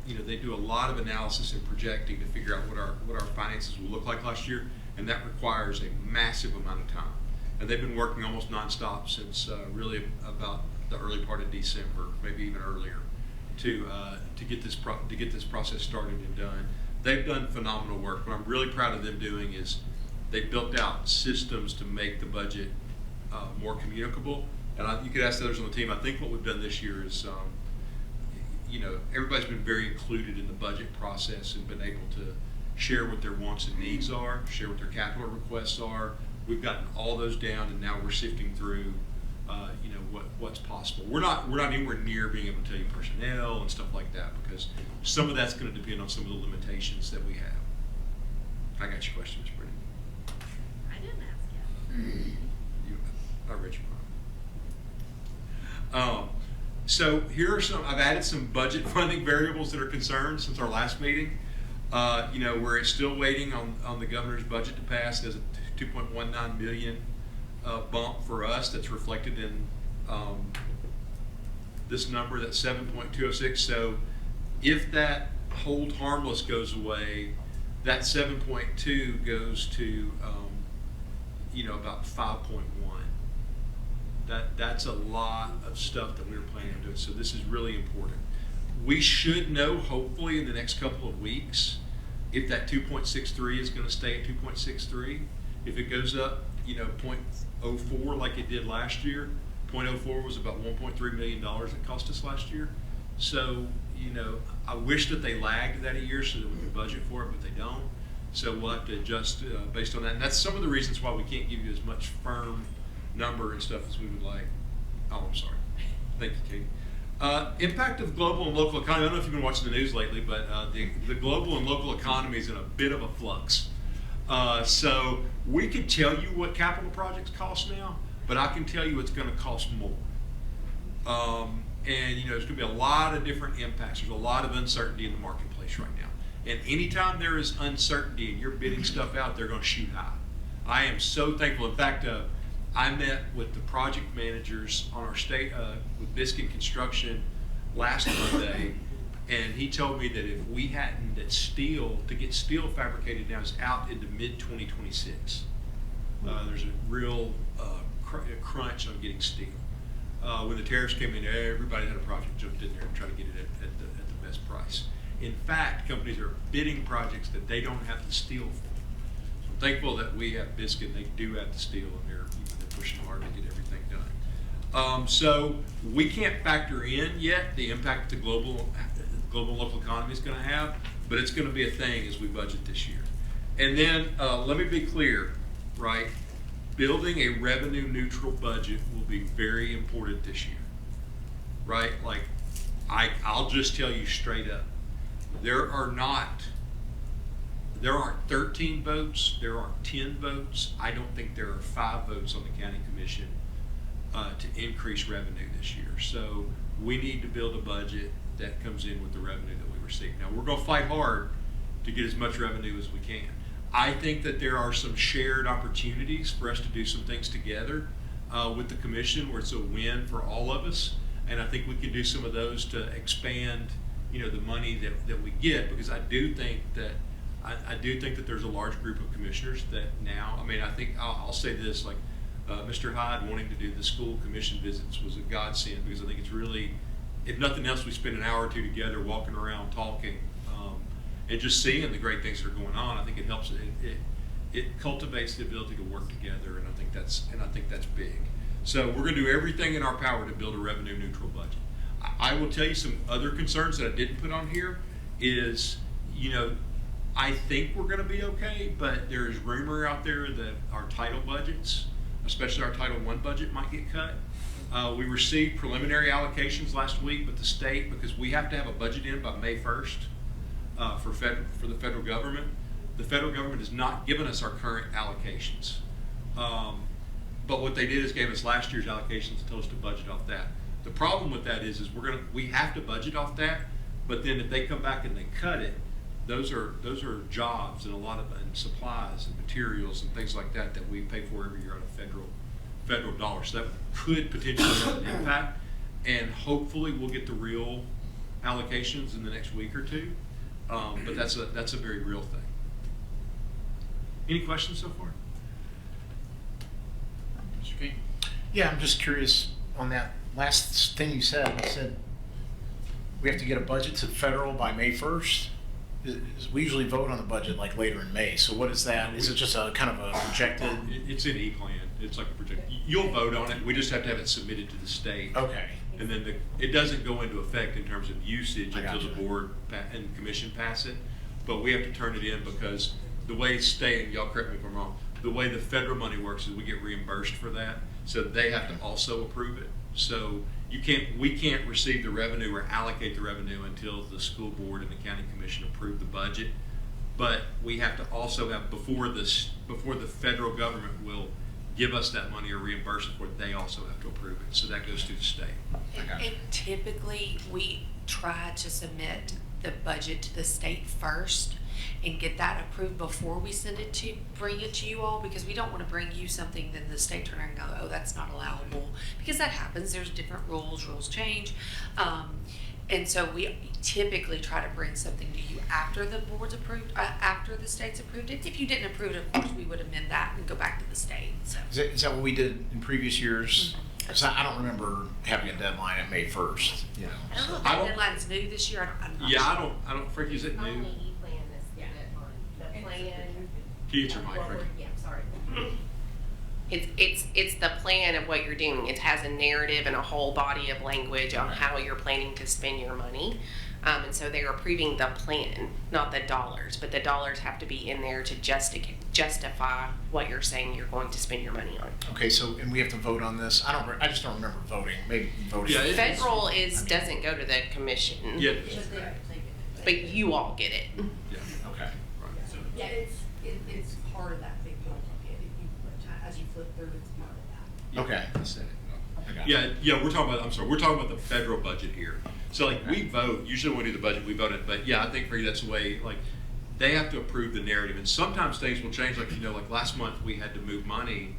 do a lot of analysis and projecting to figure out what our finances will look like last year, and that requires a massive amount of time. And they've been working almost nonstop since really about the early part of December, maybe even earlier, to get this process started and done. They've done phenomenal work. What I'm really proud of them doing is they built out systems to make the budget more communicable. And you could ask the others on the team. I think what we've done this year is, everybody's been very included in the budget process and been able to share what their wants and needs are, share what their capital requests are. We've gotten all those down, and now we're sifting through, what's possible. We're not anywhere near being able to tell you personnel and stuff like that, because some of that's going to depend on some of the limitations that we have. I got your question, Ms. Brittany. I didn't ask yet. I read your mind. So here are I've added some budget funding variables that are concerned since our last meeting. We're still waiting on the governor's budget to pass. There's a $2.19 million bump for us that's reflected in this number, that's 7.206. So if that hold harmless goes away, that 7.2 goes to about 5.1. That's a lot of stuff that we were planning on doing. So this is really important. We should know, hopefully, in the next couple of weeks, if that 2.63 is going to stay at 2.63. If it goes up, 0.04 like it did last year. 0.04 was about $1.3 million it cost us last year. So, I wish that they lagged that a year so that we could budget for it, but they don't. So we'll have to adjust based on that. And that's some of the reasons why we can't give you as much firm number and stuff as we would like. Oh, I'm sorry. Thank you, Katie. Impact of global and local economy. I don't know if you've been watching the news lately, but the global and local economy is in a bit of a flux. So we could tell you what capital projects cost now, but I can tell you it's going to cost more. And there's going to be a lot of different impacts. There's a lot of uncertainty in the marketplace right now. And anytime there is uncertainty and you're bidding stuff out, they're going to shoot high. I am so thankful. In fact, I met with the project managers on our state with Biskin Construction last Monday, and he told me that if we hadn't, that to get steel fabricated now is out into mid-2026. There's a real crunch on getting steel. When the tariffs came in, everybody had a project jumped in there and tried to get it at the best price. In fact, companies are bidding projects that they don't have the steel for. So I'm thankful that we have Biskin. They do have the steel, and they're pushing hard to get everything So we can't factor in yet the impact the global local economy is going to have, but it's going to be a thing as we budget this year. And then let me be clear, right? Building a revenue neutral budget will be very important this year, right? Like I'll just tell you straight up, there aren't 13 votes, there aren't 10 votes. I don't think there are 5 votes on the county commission to increase revenue this year. So we need to build a budget that comes in with the revenue that we receive. Now we're going to fight hard to get as much revenue as we can. I think that there are some shared opportunities for us to do some things together with the commission where it's a win for all of us. And I think we can do some of those to expand, the money that we get, because I do think that there's a large group of commissioners that now, I think I'll say this, like Mr. Hyde wanting to do the school commission visits was a godsend, because I think it's really, if nothing else, we spend an hour or two together walking around talking and just seeing the great things that are going on. I think it helps, it cultivates the ability to work together, and I think that's big. So we're going to do everything in our power to build a revenue neutral budget. I will tell you some other concerns that I didn't put on here is, I think we're going to be okay, but there's rumor out there that our title budgets, especially our Title I budget, might get cut. We received preliminary allocations last week with the state, because we have to have a budget in by May 1st for the federal government. The federal government has not given us our current allocations. But what they did is gave us last year's allocations and told us to budget off that. The problem with that is we have to budget off that, but then if they come back and they cut it, those are jobs and a lot of supplies and materials and things like that we pay for every year out of federal dollars. So that could potentially have an impact, and hopefully we'll get the real allocations in the next week or two. But that's a very real thing. Any questions so far? Mr. King? Yeah, I'm just curious on that last thing you said. You said we have to get a budget to federal by May 1st. We usually vote on the budget like later in May. So what is that? Is it just a kind of a projected? It's an E-plan. It's like a project. You'll vote on it. We just have to have it submitted to the state. Okay. And then it doesn't go into effect in terms of usage I until the gotcha. board and commission pass it. But we have to turn it in, because the way state, and y'all correct me if I'm wrong, the way the federal money works is we get reimbursed for that. So they have to also approve it. So we can't receive the revenue or allocate the revenue until the school board and the county commission approve the budget. But we have to also have, before the federal government will give us that money or reimburse it for it, they also have to approve it. So that goes to the state. And typically, we try to submit the budget to the state first and get that approved before we bring it to you all, because we don't want to bring you something then the state turn around and go, oh, that's not allowable, because that happens. There's different rules change. And so we typically try to bring something to you after the board's approved, after the state's approved it. If you didn't approve it, of course, we would amend that and go back to the state. So. Is that what we did in previous years? Mm-hmm. 'Cause I don't remember having a deadline at May 1st. I don't know if I that don't- deadline's new this year. I'm not Yeah, sure. I don't, Frankie, is it new? Only E-plan is the deadline. The plan. Can you get your mic, Frankie? Yeah, sorry. It's the plan of what you're doing. It has a narrative and a whole body of language on how you're planning to spend your money. And so they're approving the plan, not the dollars, but the dollars have to be in there to justify what you're saying you're going to spend your money on. Okay, so, and we have to vote on this? I just don't remember voting. Maybe voting. Yeah, Federal doesn't go to the commission. Yeah. But you all get it. Yeah. Okay. Yeah, it's part of that big bill bucket. As you flip through, it's part of that. Okay. Yeah, we're talking about the federal budget here. So like we vote, usually when we do the budget, we vote it, but yeah, I think for you that's the way, like they have to approve the narrative, and sometimes things will change, like like last month we had to move money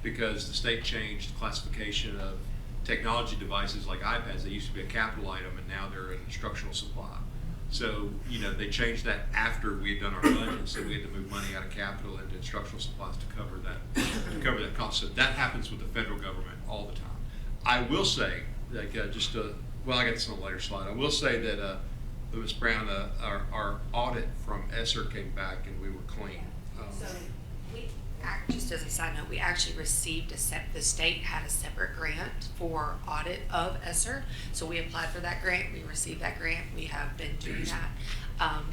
because the state changed the classification of technology devices like iPads. They used to be a capital item and now they're an instructional supply. So, they changed that after we had done our budget, so we had to move money out of capital into instructional supplies to cover that cost. So that happens with the federal government all the time. I will say, like, I got this on a later slide. I will say that, Ms. Brown, our audit from ESSER came back and we were clean. So we just just as a side note, we actually received the state had a separate grant for audit of ESSER. So we applied for that grant, we received that grant, we have been doing that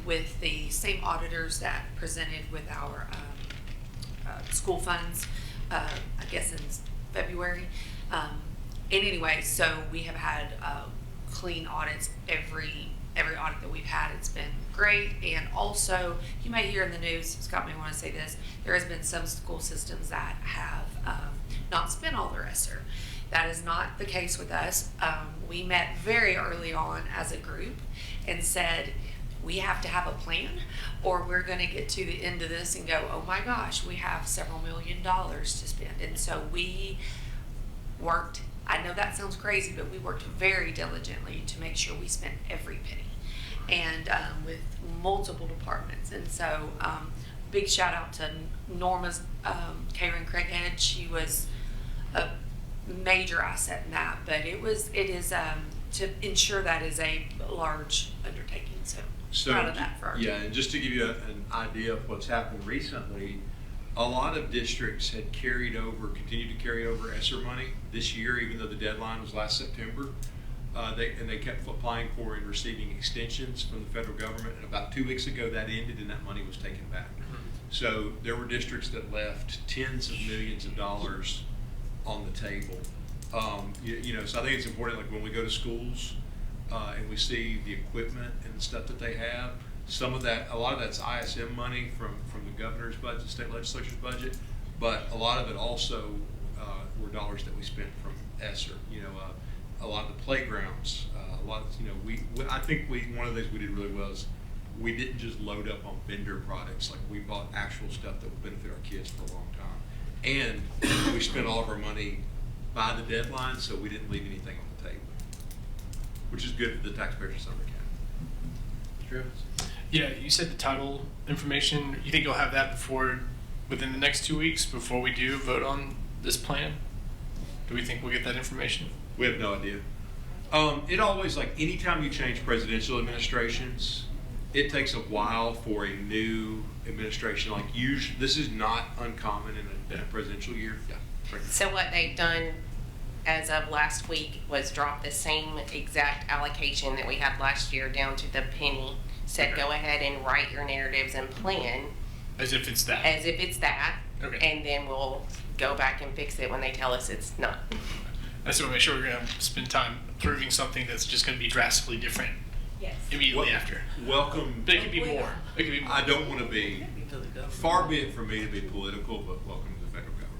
with the same auditors that presented with our school funds, I guess in February. And anyway, so we have had clean audits every audit that we've had. It's been great. And also, you may hear in the news, Scott may want to say this, there has been some school systems that have not spent all their ESSER. That is not the case with us. We met very early on as a group and said, we have to have a plan, or we're going to get to the end of this and go, oh my gosh, we have several $1 million to spend. And so we worked, I know that sounds crazy, but we worked very diligently to make sure we spent every penny, and with multiple departments. And so big shout out to Norma's Karen Craighead. She was a major asset in that, but it is to ensure that is a large undertaking. So proud of that for our yeah, team. and just to give you an idea of what's happened recently, a lot of districts had continued to carry over ESSER money this year, even though the deadline was last September. They kept applying for and receiving extensions from the federal government. And about 2 weeks ago, that ended and that money was taken back. So there were districts that left tens of millions of dollars on the table. So I think it's important, like when we go to schools and we see the equipment and the stuff that they have, a lot of that's ISM money from the governor's budget, state legislature's budget, but a lot of it also were dollars that we spent from ESSER. A lot of the playgrounds, I think one of the things we did really well is we didn't just load up on vendor products. Like, we bought actual stuff that would benefit our kids for a long time, and we spent all of our money by the deadline, so we didn't leave anything on the table, which is good for the taxpayers of Sumner County. Yeah, you said the title information. You think you'll have that within the next 2 weeks before we do vote on this plan? Do we think we'll get that information? We have no idea. It always, like, anytime you change presidential administrations, it takes a while for a new administration. Like, usually, this is not uncommon in a presidential year. Yeah. So what they've done as of last week was drop the same exact allocation that we had last year down to the penny. Said Okay. go ahead and write your narratives and plan As if it's that. as if it's that, Okay. and then we'll go back and fix it when they tell us it's not. I just want to make sure we're going to spend time approving something that's just going to be drastically different Yes. immediately after. Welcome. But it could be more. It could be more. I don't want to be, far be it from me to be political, but welcome to the federal government.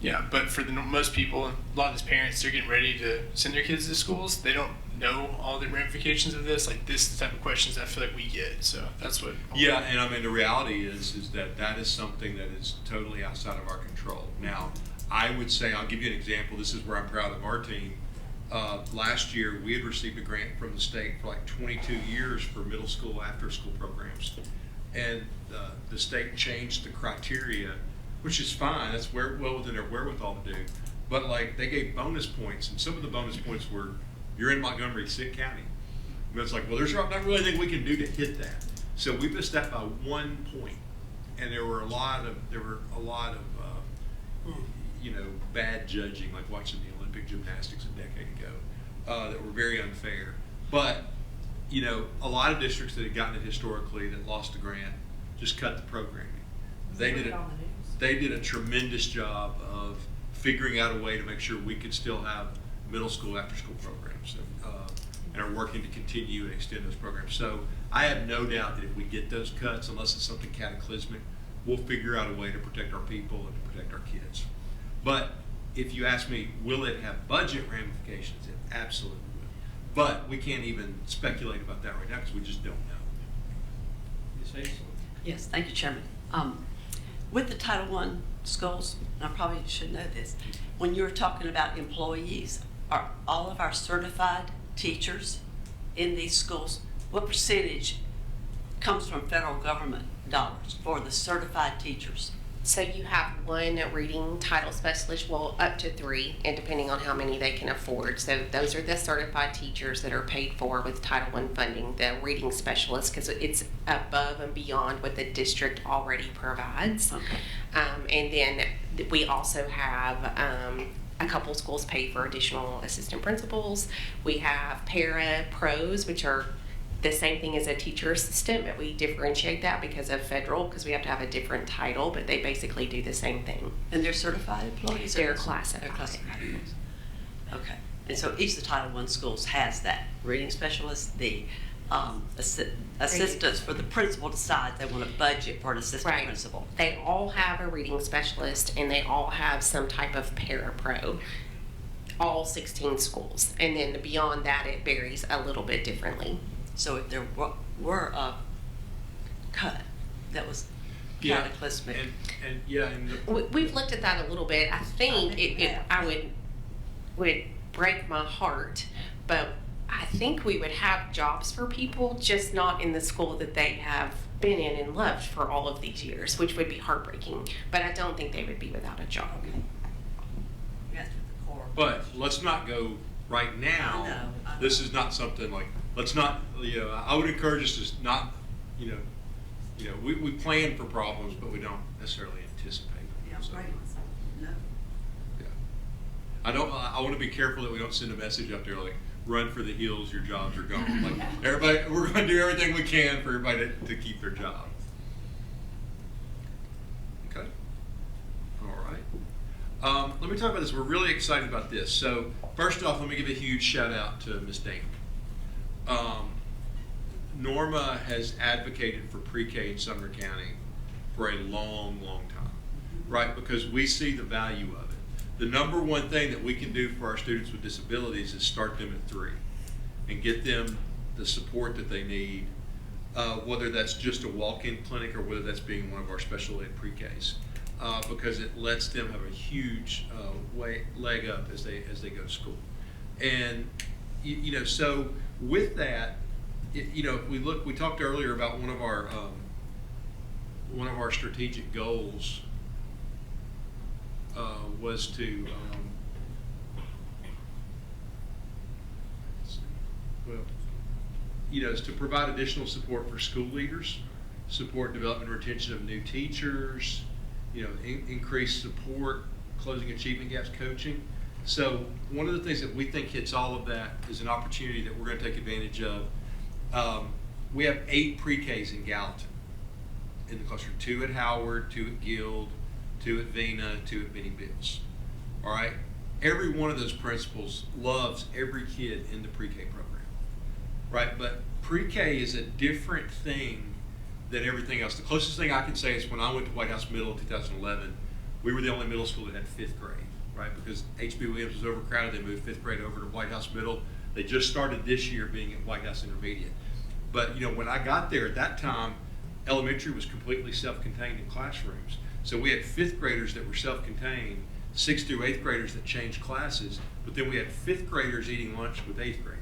Yeah, but for most people, a lot of these parents, they're getting ready to send their kids to schools. They don't know all the ramifications of this. Like, this is the type of questions I feel like we get. So that's what. Yeah, and I mean, the reality is that is something that is totally outside of our control. Now, I would say, I'll give you an example. This is where I'm proud of our team. Last year, we had received a grant from the state for like 22 years for middle school, after school programs. And the state changed the criteria, which is fine. That's well within their wherewithal to do. But like, they gave bonus points, and some of the bonus points were, you're in Montgomery County. But it's like, well, there's not really anything we can do to hit that. So we missed that by 1 point. And there were a lot of bad judging, like watching the Olympic gymnastics a decade ago, that were very unfair. But, a lot of districts that had gotten it historically that lost the grant just cut the programming. They did a tremendous job of figuring out a way to make sure we could still have middle school after school programs, and are working to continue and extend those programs. So I have no doubt that if we get those cuts, unless it's something cataclysmic, we'll figure out a way to protect our people and to protect our kids. But if you ask me, will it have budget ramifications? It absolutely will. But we can't even speculate about that right now because we just don't know. Yes, thank you, Chairman. With the Title I schools, and I probably should know this, when you were talking about employees, are all of our certified teachers in these schools, what percentage comes from federal government dollars for the certified teachers? So you have one reading title specialist, well, up to 3, and depending on how many they can afford. So those are the certified teachers that are paid for with Title I funding, the reading specialist, because it's above and beyond what the district already provides. Okay. And then we also have a couple schools pay for additional assistant principals. We have para pros, which are the same thing as a teacher assistant, but we differentiate that because of federal, because we have to have a different title, but they basically do the same thing. And they're certified employees? or They're just- classified. They're classified employees. Okay. And so each of the Title I schools has that reading specialist, the assistants for the principal decides they want to budget for an assistant Right. principal. They all have a reading specialist and they all have some type of parapro, all 16 schools. And then beyond that, it varies a little bit differently. So if there were a cut that was Yeah, cataclysmic. and yeah, and We've looked at that a little bit. I think think I would break my heart, but I think we would have jobs for people, just not in the school that they have been in and loved for all of these years, which would be heartbreaking. But I don't think they would be without a job. That's the core. but let's not go right now. I know. This is not something like, let's not, I would encourage us to not, we plan for problems, but we don't necessarily anticipate them. Yeah, So, right. No. yeah. I want to be careful that we don't send a message up there like, run for the hills, your jobs are gone. Like, everybody, we're going to do everything we can for everybody to keep their job. Okay. All right. Let me talk about this. We're really excited about this. So first off, let me give a huge shout out to Ms. Dana. Norma has advocated for pre-K in Sumner County for a long, long time, right? Because we see the value of it. The number one thing that we can do for our students with disabilities is start them at 3 and get them the support that they need, whether that's just a walk-in clinic or whether that's being one of our special ed pre-Ks, because it lets them have a huge leg up as they go to school. And so with that, if we talked earlier about one of our strategic goals was to is to provide additional support for school leaders, support development and retention of new teachers, increase support, closing achievement gaps coaching. So one of the things that we think hits all of that is an opportunity that we're going to take advantage of. We have 8 pre-Ks in Gallatin in the cluster, 2 at Howard, 2 at Guild, 2 at Vena, 2 at Benny Bills. All right? Every one of those principals loves every kid in the pre-K program, right? But pre-K is a different thing than everything else. The closest thing I can say is when I went to White House Middle in 2011, we were the only middle school that had 5th grade, right? Because H.B. Williams was overcrowded, they moved 5th grade over to White House Middle. They just started this year being at White House Intermediate. But when I got there at that time, elementary was completely self-contained in classrooms. So we had 5th graders that were self-contained, 6th through 8th graders that changed classes, but then we had 5th graders eating lunch with 8th graders.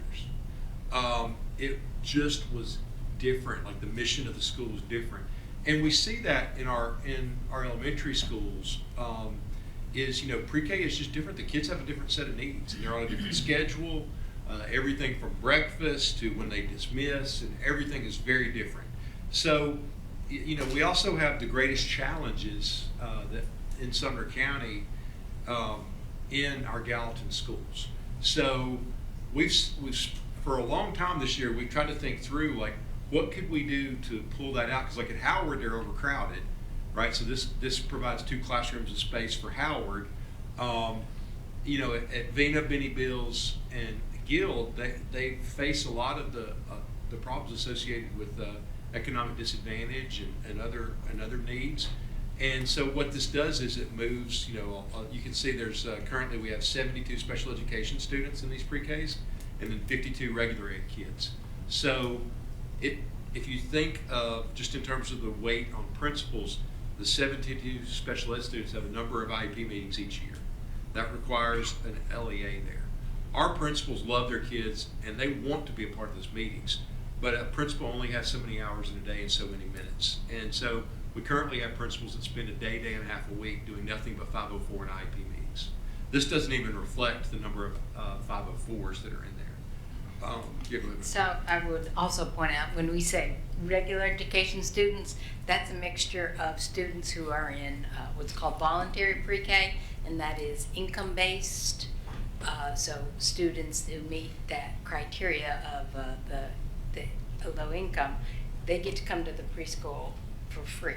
It just was different, like the mission of the school was different. And we see that in our elementary schools, pre-K is just different. The kids have a different set of needs, and they're on a different schedule. Everything from breakfast to when they dismiss, and everything is very different. So, we also have the greatest challenges that in Sumner County in our Gallatin schools. So, we've for a long time this year we've tried to think through like what could we do to pull that out, because like at Howard they're overcrowded, right? So this provides 2 classrooms of space for Howard. At Vena, Benny Bills, and Guild, they face a lot of the problems associated with economic disadvantage and other needs. And so what this does is it moves, you can see there's currently we have 72 special education students in these pre-Ks and then 52 regular ed kids. So if you think of just in terms of the weight on principals, the 72 special ed students have a number of IEP meetings each year. That requires an LEA there. Our principals love their kids and they want to be a part of those meetings, but a principal only has so many hours in a day and so many minutes. And so We currently have principals that spend a day, day and a half a week doing nothing but 504 and IEP meetings. This doesn't even reflect the number of 504s that are in there. Yeah, go ahead. So I would also point out, when we say regular education students, that's a mixture of students who are in what's called voluntary pre-K, and that is income-based. So students who meet that criteria of the low income, they get to come to the preschool for free.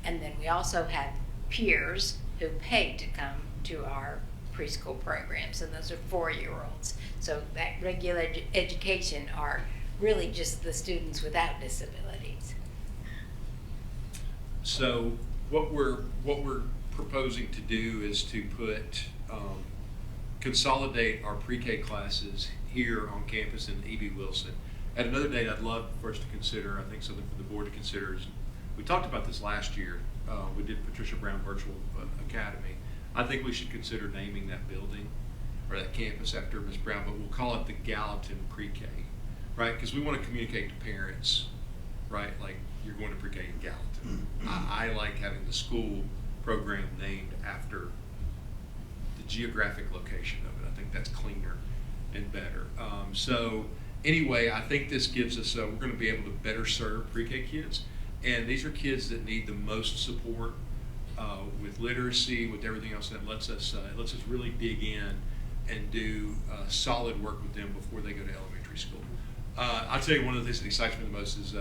And then we also have peers who pay to come to our preschool programs, and those are 4-year-olds. So that regular education are really just the students without disabilities. So what we're proposing to do is to put consolidate our pre-K classes here on campus in E.B. Wilson. At another date, I'd love for us to consider, I think something for the board to consider is, we talked about this last year. We did Patricia Brown Virtual Academy. I think we should consider naming that building or that campus after Ms. Brown, but we'll call it the Gallatin Pre-K, right? Because we want to communicate to parents, right? Like, you're going to pre-K in Gallatin. I like having the school program named after the geographic location of it. I think that's cleaner and better. So anyway, I think this gives us, we're going to be able to better serve pre-K kids. And these are kids that need the most support with literacy, with everything else. That lets us really dig in and do solid work with them before they go to elementary school. I'll tell you one of the things that excites me the most is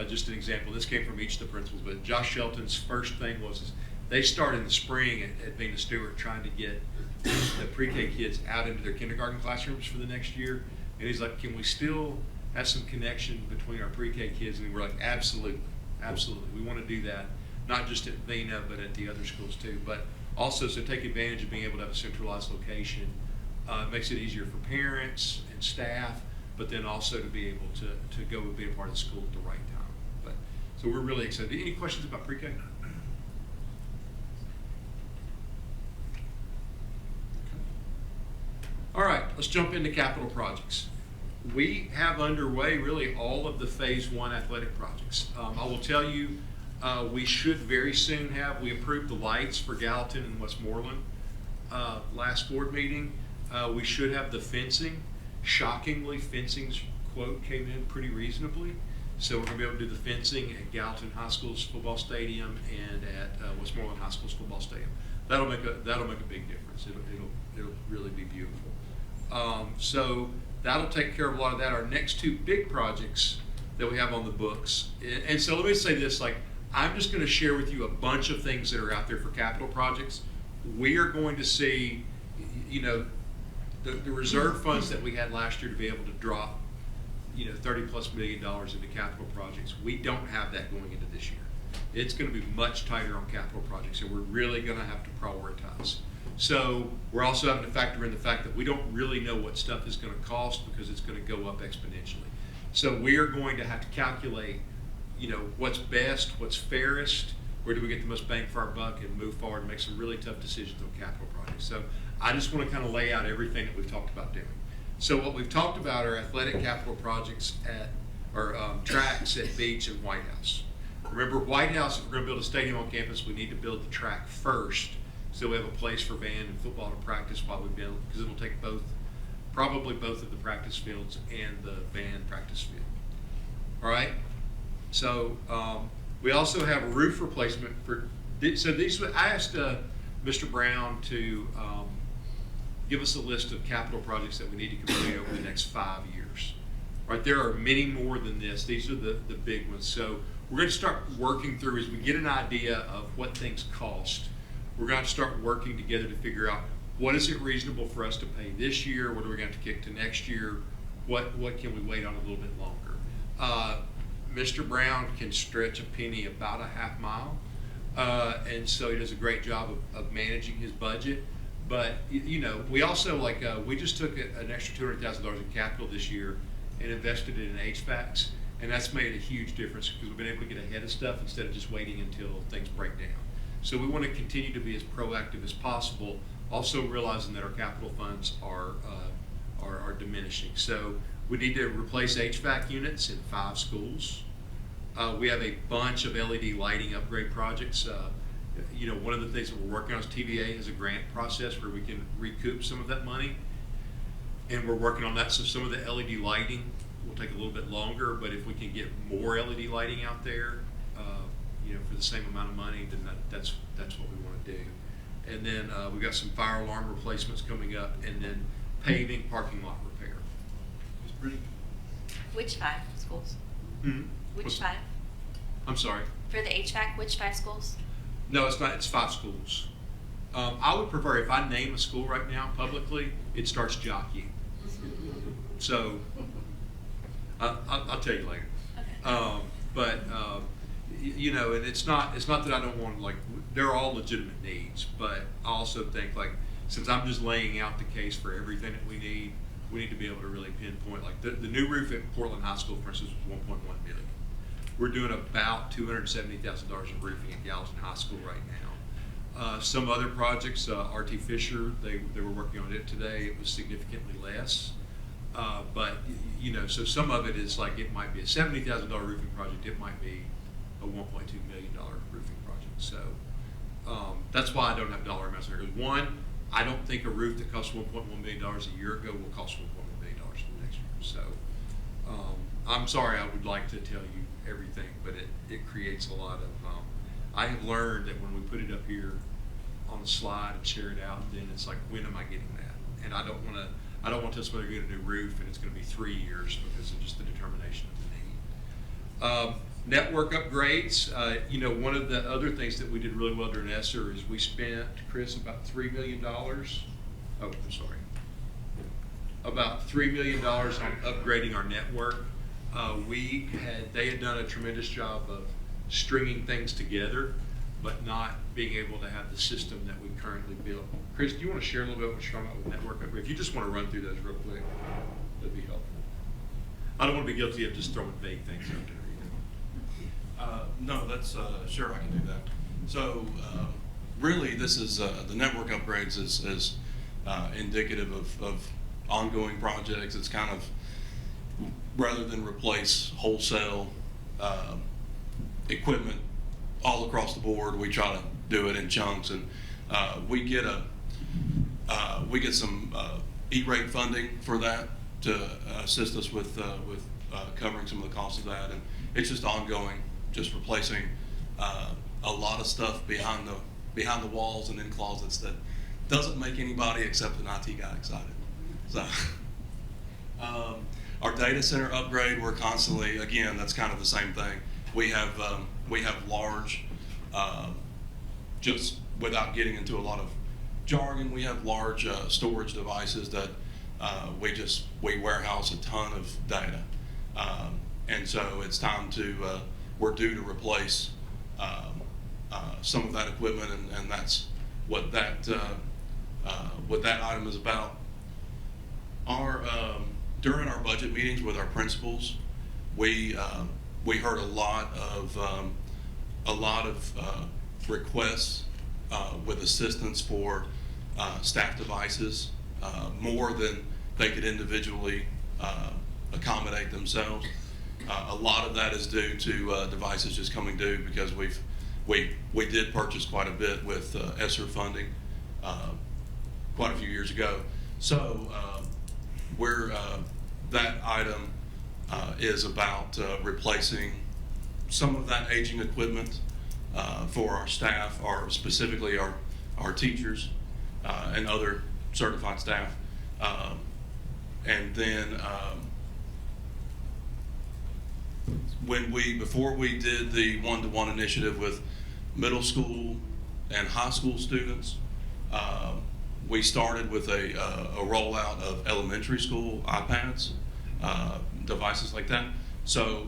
just an example. This came from each of the principals, but Josh Shelton's first thing was they started in the spring at Vena Stewart trying to get the pre-K kids out into their kindergarten classrooms for the next year. And he's like, can we still have some connection between our pre-K kids? And we're like, absolutely, absolutely. We want to do that, not just at Vena, but at the other schools too. But also, so take advantage of being able to have a centralized location. It makes it easier for parents and staff, but then also to be able to go and be a part of the school at the right time. But so we're really excited. Any questions about pre-K? All right, let's jump into capital projects. We have underway really all of the phase 1 athletic projects. I will tell you, we should very soon have, we approved the lights for Gallatin and Westmoreland last board meeting. We should have the fencing. Shockingly, fencing's quote came in pretty reasonably. So we're gonna be able to do the fencing at Gallatin High School's football stadium and at Westmoreland High School's football stadium. That'll make a big difference. It'll really be beautiful. So that'll take care of a lot of that. Our next 2 big projects that we have on the books. And so let me say this, like, I'm just gonna share with you a bunch of things that are out there for capital projects. We are going to see, you know, the reserve funds that we had last year to be able to drop, you know, $30+ million into capital projects. We don't have that going into this year. It's gonna be much tighter on capital projects, and we're really gonna have to prioritize. So we're also having to factor in the fact that we don't really know what stuff is going to cost because it's going to go up exponentially. So we are going to have to calculate, you know, what's best, what's fairest, where do we get the most bang for our buck, and move forward and make some really tough decisions on capital projects. So I just want to kind of lay out everything that we've talked about doing. So what we've talked about are athletic capital projects tracks at Beach and White House. Remember, White House, if we're going to build a stadium on campus, we need to build the track first, so we have a place for band and football to practice while we build, because it'll take probably both of the practice fields and the band practice field. All right. So we also have a roof replacement I asked Mr. Brown to give us a list of capital projects that we need to complete over the next 5 years. Right. There are many more than this. These are the big ones. So we're going to start working through as we get an idea of what things cost. We're going to start working together to figure out what is it reasonable for us to pay this year, what are we going to have to kick to next year, what can we wait on a little bit longer. Mr. Brown can stretch a penny about a half mile, and so he does a great job of managing his budget. But you know, we also we just took an extra $200,000 in capital this year and invested it in HVACs, and that's made a huge difference because we've been able to get ahead of stuff instead of just waiting until things break down. So we want to continue to be as proactive as possible, also realizing that our capital funds are diminishing. So we need to replace HVAC units in 5 schools. We have a bunch of LED lighting upgrade projects. One of the things that we're working on is TVA has a grant process where we can recoup some of that money. And we're working on that, so some of the LED lighting will take a little bit longer, but if we can get more LED lighting out there, for the same amount of money, then that's what we want to do. And then we've got some fire alarm replacements coming up, and then paving, parking lot repair. Which 5 schools? Which 5? I'm sorry? For the HVAC, which 5 schools? No, it's not. It's 5 schools. I would prefer, if I name a school right now publicly, it starts jockeying. So I'll tell you later. Okay. And it's not that I don't want, like, they're all legitimate needs, but I also think, like, since I'm just laying out the case for everything that we need to be able to really pinpoint, like the new roof at Portland High School, for instance, was $1.1 million. We're doing about $270,000 in roofing at Gallatin High School right now. Some other projects, RT Fisher, they were working on it today. It was significantly less. So some of it is like, it might be a $70,000 roofing project. It might be a $1.2 million roofing project. So that's why I don't have dollar amounts there. Because one, I don't think a roof that cost $1.1 million a year ago will cost $1.1 million the next year. So I'm sorry, I would like to tell you everything, but it creates a lot of, I have learned that when we put it up here on the slide and share it out, then it's like, when am I getting that? And I don't want to tell somebody to get a new roof and it's going to be 3 years because of just the determination of the need. Network upgrades, one of the other things that we did really well during ESSER is we spent, Chris, about $3 million. Oh, I'm sorry. About $3 million on upgrading our network. They had done a tremendous job of stringing things together, but not being able to have the system that we currently built. Chris, do you want to share a little bit what you're talking about with network upgrade? If you just want to run through those real quick, that'd be helpful. I don't want to be guilty of just throwing vague things out there. No, that's sure I can do that. So really, this is the network upgrades is indicative of ongoing projects. It's kind of, rather than replace wholesale equipment all across the board, we try to do it in chunks, and we get some E-rate funding for that to assist us with covering some of the costs of that, and it's just ongoing, just replacing a lot of stuff behind the walls and in closets that doesn't make anybody except an IT guy excited. So our data center upgrade, we're constantly, again, that's kind of the same thing. We have large, just without getting into a lot of jargon, we have large storage devices that we warehouse a ton of data. And so it's time we're due to replace some of that equipment, and that's what that item is about. During our budget meetings with our principals, we heard a lot of requests with assistance for staff devices, more than they could individually accommodate themselves. A lot of that is due to devices just coming due because we did purchase quite a bit with ESSER funding quite a few years ago. So that item is about replacing some of that aging equipment for our staff, or specifically our teachers and other certified staff. And then before we did the one-to-one initiative with middle school and high school students, we started with a rollout of elementary school iPads, devices like that. So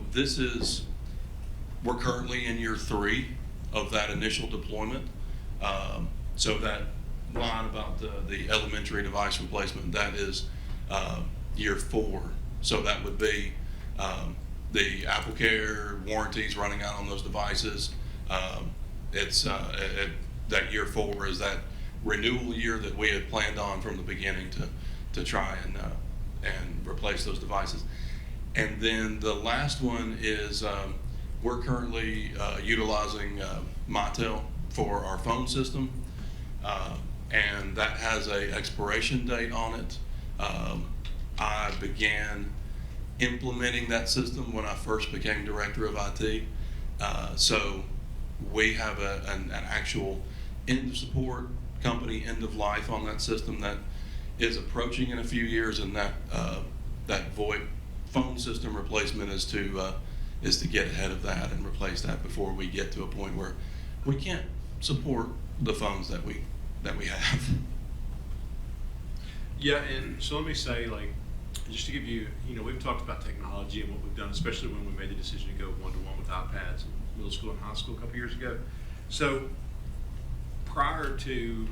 we're currently in year 3 of that initial deployment. So that line about the elementary device replacement, that is year 4. So that would be the AppleCare warranties running out on those devices. That year 4 is that renewal year that we had planned on from the beginning to try and replace those devices. And then the last one is We're currently utilizing Mitel for our phone system, and that has a expiration date on it. I began implementing that system when I first became director of IT. So we have an actual end of support company, end of life on that system that is approaching in a few years, and that VoIP phone system replacement is to get ahead of that and replace that before we get to a point where we can't support the phones that we have. Yeah, and so let me say, like, just to give you, we've talked about technology and what we've done, especially when we made the decision to go one-to-one with iPads in middle school and high school a couple years ago. So prior to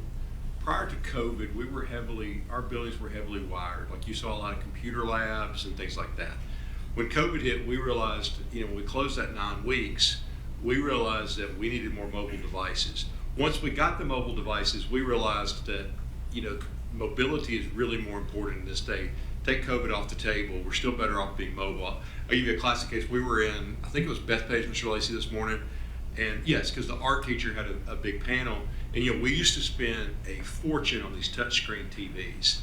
COVID, our buildings were heavily wired. Like, you saw a lot of computer labs and things like that. When COVID hit, we realized, when we closed that 9 weeks, we realized that we needed more mobile devices. Once we got the mobile devices, we realized that, mobility is really more important in this day. Take COVID off the table, we're still better off being mobile. I'll give you a classic case. We were in, I think it was Bethpage, Mr. Lacey, this morning, and yes, because the art teacher had a big panel, and we used to spend a fortune on these touchscreen TVs,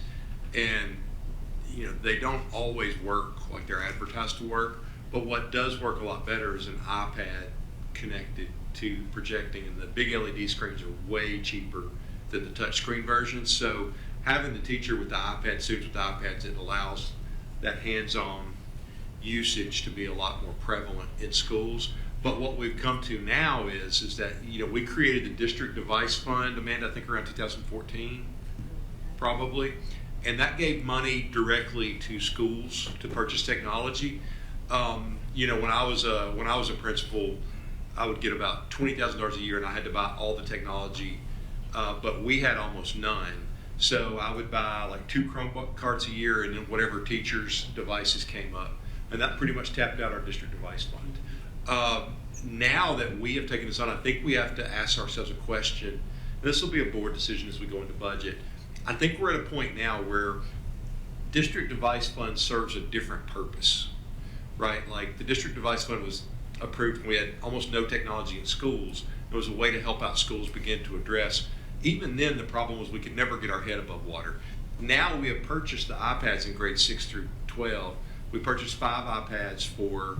and they don't always work like they're advertised to work, but what does work a lot better is an iPad connected to projecting, and the big LED screens are way cheaper than the touchscreen versions. So having the teacher with the iPad, students with the iPads, it allows that hands-on usage to be a lot more prevalent in schools. But what we've come to now is that, we created the District Device Fund, Amanda, I think around 2014, probably. And that gave money directly to schools to purchase technology. When I was a principal, I would get about $20,000 a year, and I had to buy all the technology, but we had almost none. So I would buy like 2 Chromebook cards a year, and then whatever teachers' devices came up, and that pretty much tapped out our District Device Fund. Now that we have taken this on, I think we have to ask ourselves a question, and this will be a board decision as we go into budget. I think we're at a point now where District Device Fund serves a different purpose, right? Like, the District Device Fund was approved when we had almost no technology in schools. It was a way to help out schools begin to address. Even then, the problem was we could never get our head above water. Now we have purchased the iPads in grades 6 through 12. We purchased 5 iPads for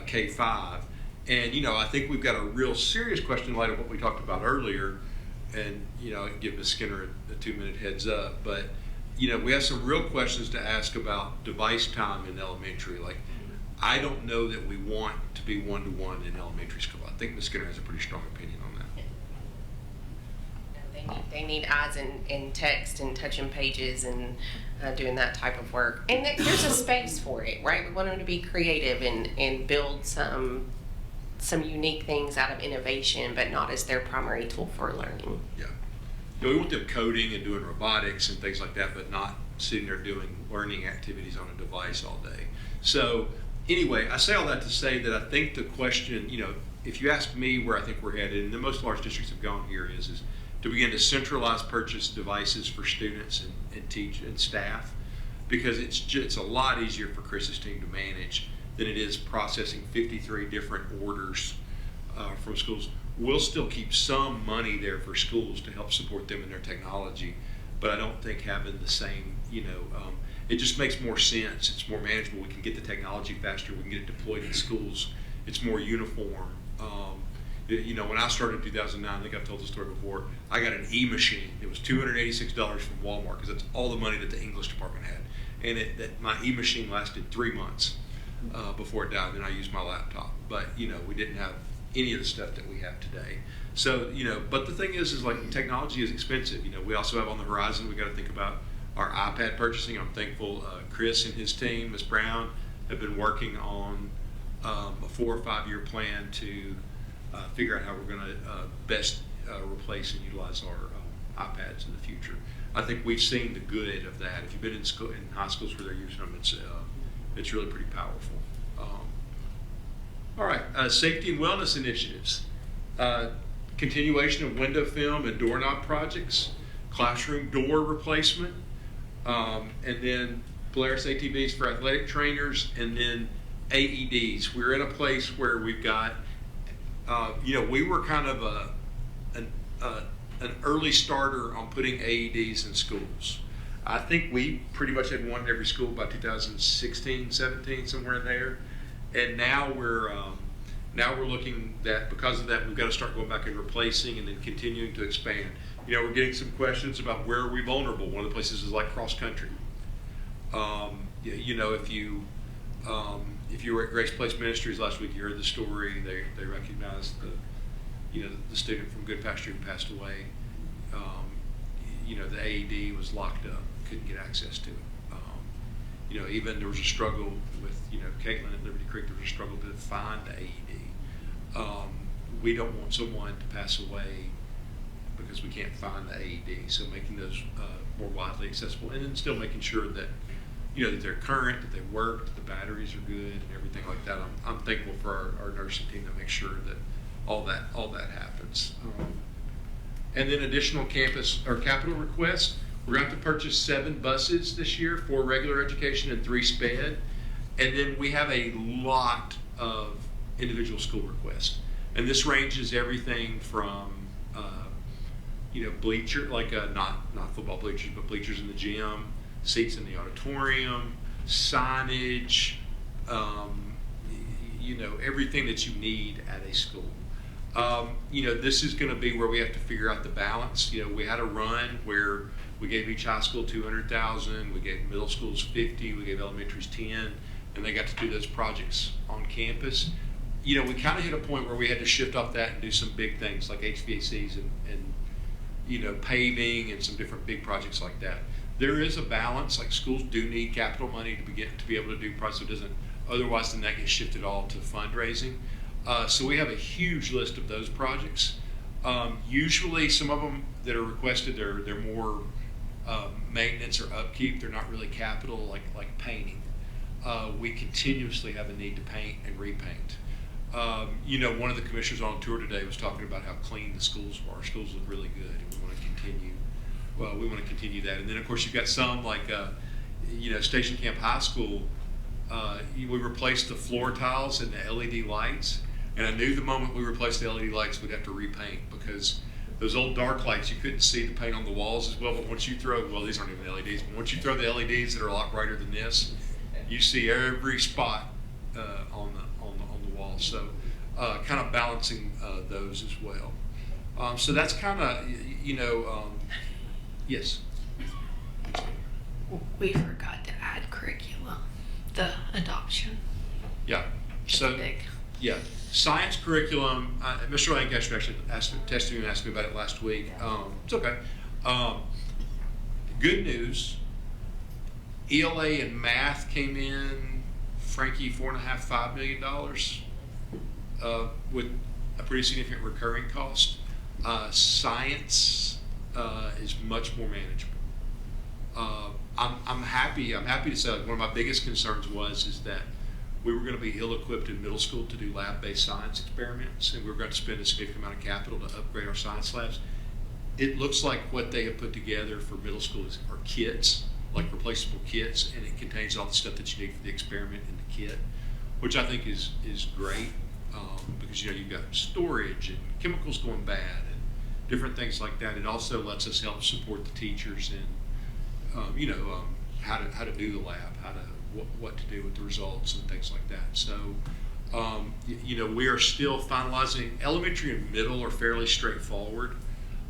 K-5. And, I think we've got a real serious question in light of what we talked about earlier. And, I can give Ms. Skinner a 2-minute heads up. But, we have some real questions to ask about device time in elementary. Like, I don't know that we want to be one-to-one in elementary school. I think Ms. Skinner has a pretty strong opinion on that. They need eyes and text and touching pages and doing that type of work. And there's a space for it, right? We want them to be creative and build some unique things out of innovation, but not as their primary tool for learning. Yeah. We want them coding and doing robotics and things like that, but not sitting there doing learning activities on a device all day. So anyway, I say all that to say that I think the question, if you ask me where I think we're headed, and the most large districts have gone here, is to begin to centralize purchase devices for students and teach and staff, because it's a lot easier for Chris's team to manage than it is processing 53 different orders from schools. We'll still keep some money there for schools to help support them in their technology, but I don't think having the same, it just makes more sense. It's more manageable. We can get the technology faster. We can get it deployed in schools. It's more uniform. When I started in 2009, I think I've told the story before, I got an e-machine. It was $286 from Walmart, because that's all the money that the English department had. And my e-machine lasted 3 months before it died. Then I used my laptop. But, we didn't have any of the stuff that we have today. So, but the thing is like, technology is expensive. We also have on the horizon, we got to think about our iPad purchasing. I'm thankful Chris and his team, Ms. Brown, have been working on a 4 or 5 year plan to figure out how we're going to best replace and utilize our iPads in the future. I think we've seen the good of that. If you've been in high schools where they're using them, it's really pretty powerful. All right, safety and wellness initiatives. Continuation of window film and doorknob projects, classroom door replacement, and then Polaris ATVs for athletic trainers, and then AEDs. We're in a place where we've got, we were kind of an early starter on putting AEDs in schools. I think we pretty much had one in every school by 2016, 17, somewhere in there. And now we're looking that because of that, we've got to start going back and replacing and then continuing to expand. We're getting some questions about where are we vulnerable. One of the places is like cross country. If you were at Grace Place Ministries last week, you heard the story. They recognized the student from Good Pasture who passed away. The AED was locked up, couldn't get access to it. Even there was a struggle with Caitlin at Liberty Creek. There was a struggle to find the AED. We don't want someone to pass away because we can't find the AED. So making those more widely accessible, and then still making sure that that they're current, that they work, that the batteries are good, and everything like that. I'm thankful for our nursing team that makes sure that all that happens. And then additional campus or capital requests. We're going to have to purchase 7 buses this year, 4 regular education and 3 SPED. And then we have a lot of individual school requests. And this ranges everything from bleacher, like not football bleachers, but bleachers in the gym, seats in the auditorium, signage, everything that you need at a school. This is going to be where we have to figure out the balance. We had a run where we gave each high school $200,000, we gave middle schools $50,000, we gave elementaries $10,000, and they got to do those projects on campus. We kind of hit a point where we had to shift off that and do some big things like HVACs and paving and some different big projects like that. There is a balance. Like schools do need capital money to be able to do projects. So it doesn't. Otherwise, then that gets shifted all to fundraising. So we have a huge list of those projects. Usually, some of them that are requested, they're more maintenance or upkeep. They're not really capital, like painting. We continuously have a need to paint and repaint. One of the commissioners on tour today was talking about how clean the schools are. Our schools look really good, and we want to continue. Well, we want to continue that. And then, of course, you've got some like, Station Camp High School. We replaced the floor tiles and the LED lights. And I knew the moment we replaced the LED lights, we'd have to repaint because those old dark lights, you couldn't see the paint on the walls as well. But once you throw, well, these aren't even LEDs, but once you throw the LEDs that are a lot brighter than this, you see every spot on the wall. So kind of balancing those as well. So that's kind of, yes. We forgot to add curriculum, the adoption. Yeah. It's so big. Yeah, science curriculum. Mr. Lancaster actually texted me and asked me about it last week. It's okay. Good news. ELA and math came in, Frankie, $4.5 million, $5 million, with a pretty significant recurring cost. Science is much more manageable. I'm happy to say, like, one of my biggest concerns is that we were going to be ill-equipped in middle school to do lab-based science experiments, and we were going to spend a significant amount of capital to upgrade our science labs. It looks like what they have put together for middle school are kits, like replaceable kits, and it contains all the stuff that you need for the experiment in the kit, which I think is great because you've got storage and chemicals going bad and different things like that. It also lets us help support the teachers in how to do the lab, what to do with the results and things like that. So, we are still finalizing. Elementary and middle are fairly straightforward.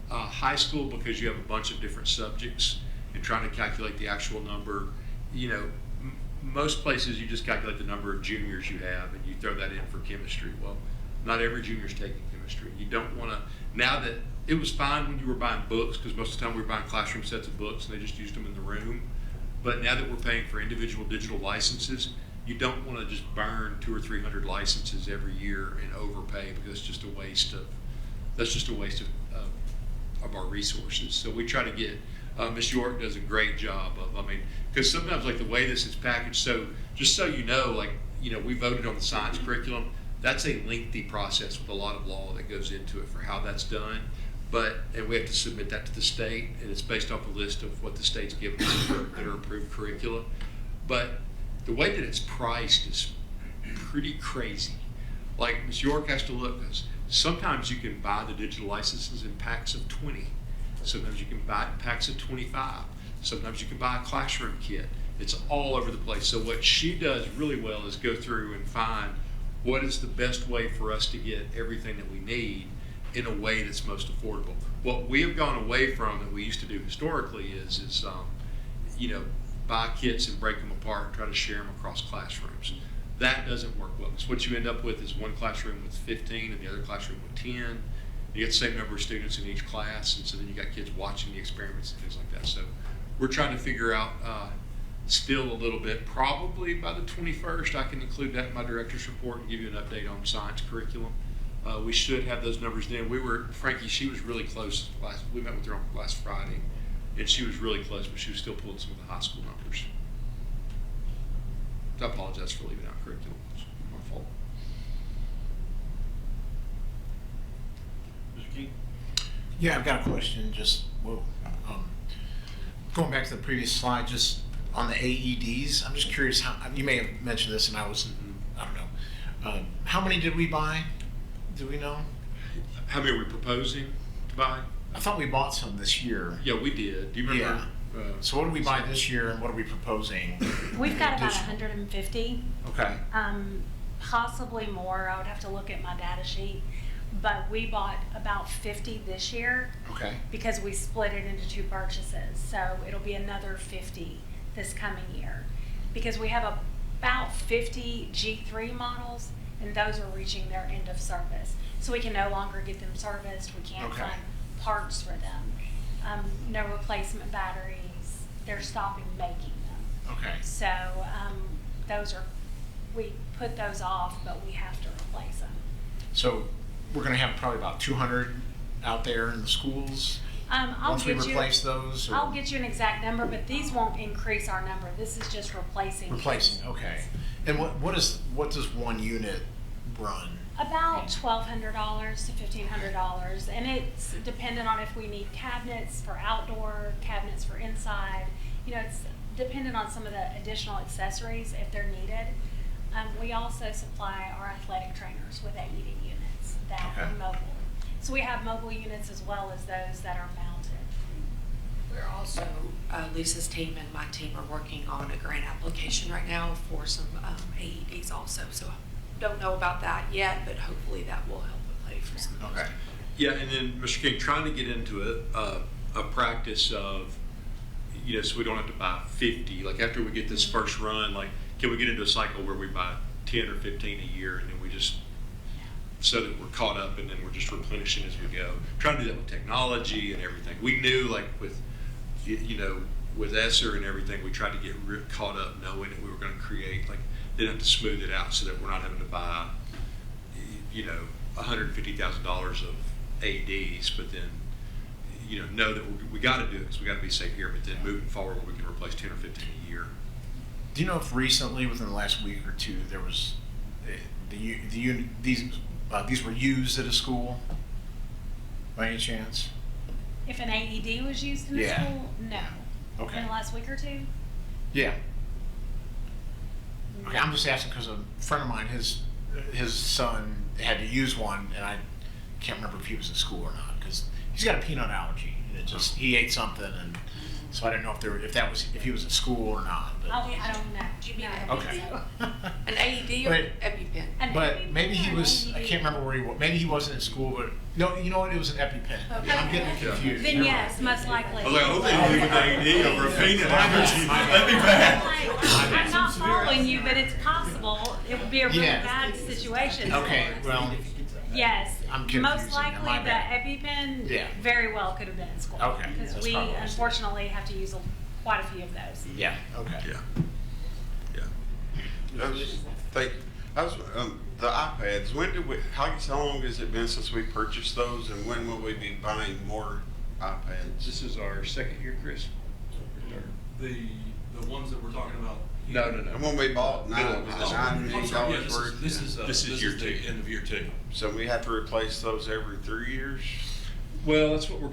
High school, because you have a bunch of different subjects and trying to calculate the actual number, most places you just calculate the number of juniors you have and you throw that in for chemistry. Well, not every junior is taking chemistry. You don't want to, now that it was fine when you were buying books, because most of the time we were buying classroom sets of books and they just used them in the room. But now that we're paying for individual digital licenses, you don't want to just burn 200 or 300 licenses every year and overpay, because it's just a waste of our resources. So we try to get, Ms. York does a great job of, because sometimes like the way this is packaged, so just so you know, we voted on the science curriculum. That's a lengthy process with a lot of law that goes into it for how that's done. And we have to submit that to the state, and it's based off a list of what the state's given us that are approved curricula. But the way that it's priced pretty crazy. Like Ms. York has to look, 'cause sometimes you can buy the digital licenses in packs of 20. Sometimes you can buy it in packs of 25. Sometimes you can buy a classroom kit. It's all over the place. So what she does really well is go through and find what is the best way for us to get everything that we need in a way that's most affordable. What we have gone away from that we used to do historically is buy kits and break them apart and try to share them across classrooms. That doesn't work well. So what you end up with is one classroom with 15 and the other classroom with 10. You get the same number of students in each class, and so then you got kids watching the experiments and things like that. So we're trying to figure out still a little bit, probably by the 21st, I can include that in my director's report and give you an update on science curriculum. We should have those numbers then. Frankie, she was really close we met with her on last Friday, and she was really close, but she was still pulling some of the high school numbers. I apologize for leaving out curriculum. It's my fault. Mr. King? Yeah, I've got a question. Going back to the previous slide, just on the AEDs, I'm just curious how, you may have mentioned this and I don't know. How many did we buy? Do we know? How many are we proposing to buy? I thought we bought some this year. Yeah, we did. Do you remember? Yeah. So what did we buy this year and what are we proposing? We've got about Additional? 150. Okay. Possibly more. I would have to look at my data sheet. But we bought about 50 this year. Okay. Because we split it into 2 purchases. So it'll be another 50 this coming year. Because we have about 50 G3 models, and those are reaching their end of service. So we can no longer get them serviced. We can't Okay. find parts for them. No replacement batteries. They're stopping making them. Okay. So we put those off, but we have to replace them. So we're going to have probably about 200 out there in the schools once we replace those? Or? I'll get you an exact number, but these won't increase our number. This is just replacing. Replacing, okay. And what does one unit run? About $1,200 to $1,500, and it's dependent on if we need cabinets for outdoor, cabinets for inside. It's dependent on some of the additional accessories if they're needed. We also supply our athletic trainers with AED units that are mobile. So we have mobile units as well as those that are mounted. We're also, Lisa's team and my team are working on a grant application right now for some AEDs also. So don't know about that yet, but hopefully that will help pay for some. Okay. Yeah, and then Mr. King, trying to get into a practice of, so we don't have to buy 50. Like after we get this first run, like can we get into a cycle where we buy 10 or 15 a year, and then we just so that we're caught up, and then we're just replenishing as we go. Trying to do that with technology and everything. We knew, like with with ESSER and everything, we tried to get caught up knowing that we were going to create, like, didn't have to smooth it out so that we're not having to buy, $150,000 of AEDs, but then, know that we got to do it because we got to be safe here, but then moving forward we can replace 10 or 15 a year. Do you know if recently, within the last week or two, there was these were used at a school by any chance? If an AED was used in the school, no. Okay. In the last week or two? Yeah. Okay, I'm just asking because a friend of mine, his son had to use one, and I can't remember if he was in school or not because he's got a peanut allergy, and he ate something, and so I didn't know if he was at school or not. But. I don't know. Do you mean Okay. an AED or EpiPen? But maybe he was. I can't remember where he was. Maybe he wasn't in school, but no. You know what? It was an EpiPen. Okay. I'm getting confused. Then yes, most likely. I was like, I hope they didn't leave an AED over a peanut allergy. That'd be bad. I'm not following you, but it's possible. It would be a really bad situation. Okay. Well. Yes. I'm confusing. Most likely My the bad. EpiPen very well could have been in school. Okay. Because That's we probably what I was unfortunately have to use quite a few of those. Yeah. Okay. The iPads. How long has it been since we purchased those, and when will we be buying more iPads? This is our second year, Chris. The ones that we're talking about. No. And when we bought $9 million worth. This is year 2, end of year 2. So we have to replace those every 3 years. Well, that's what we're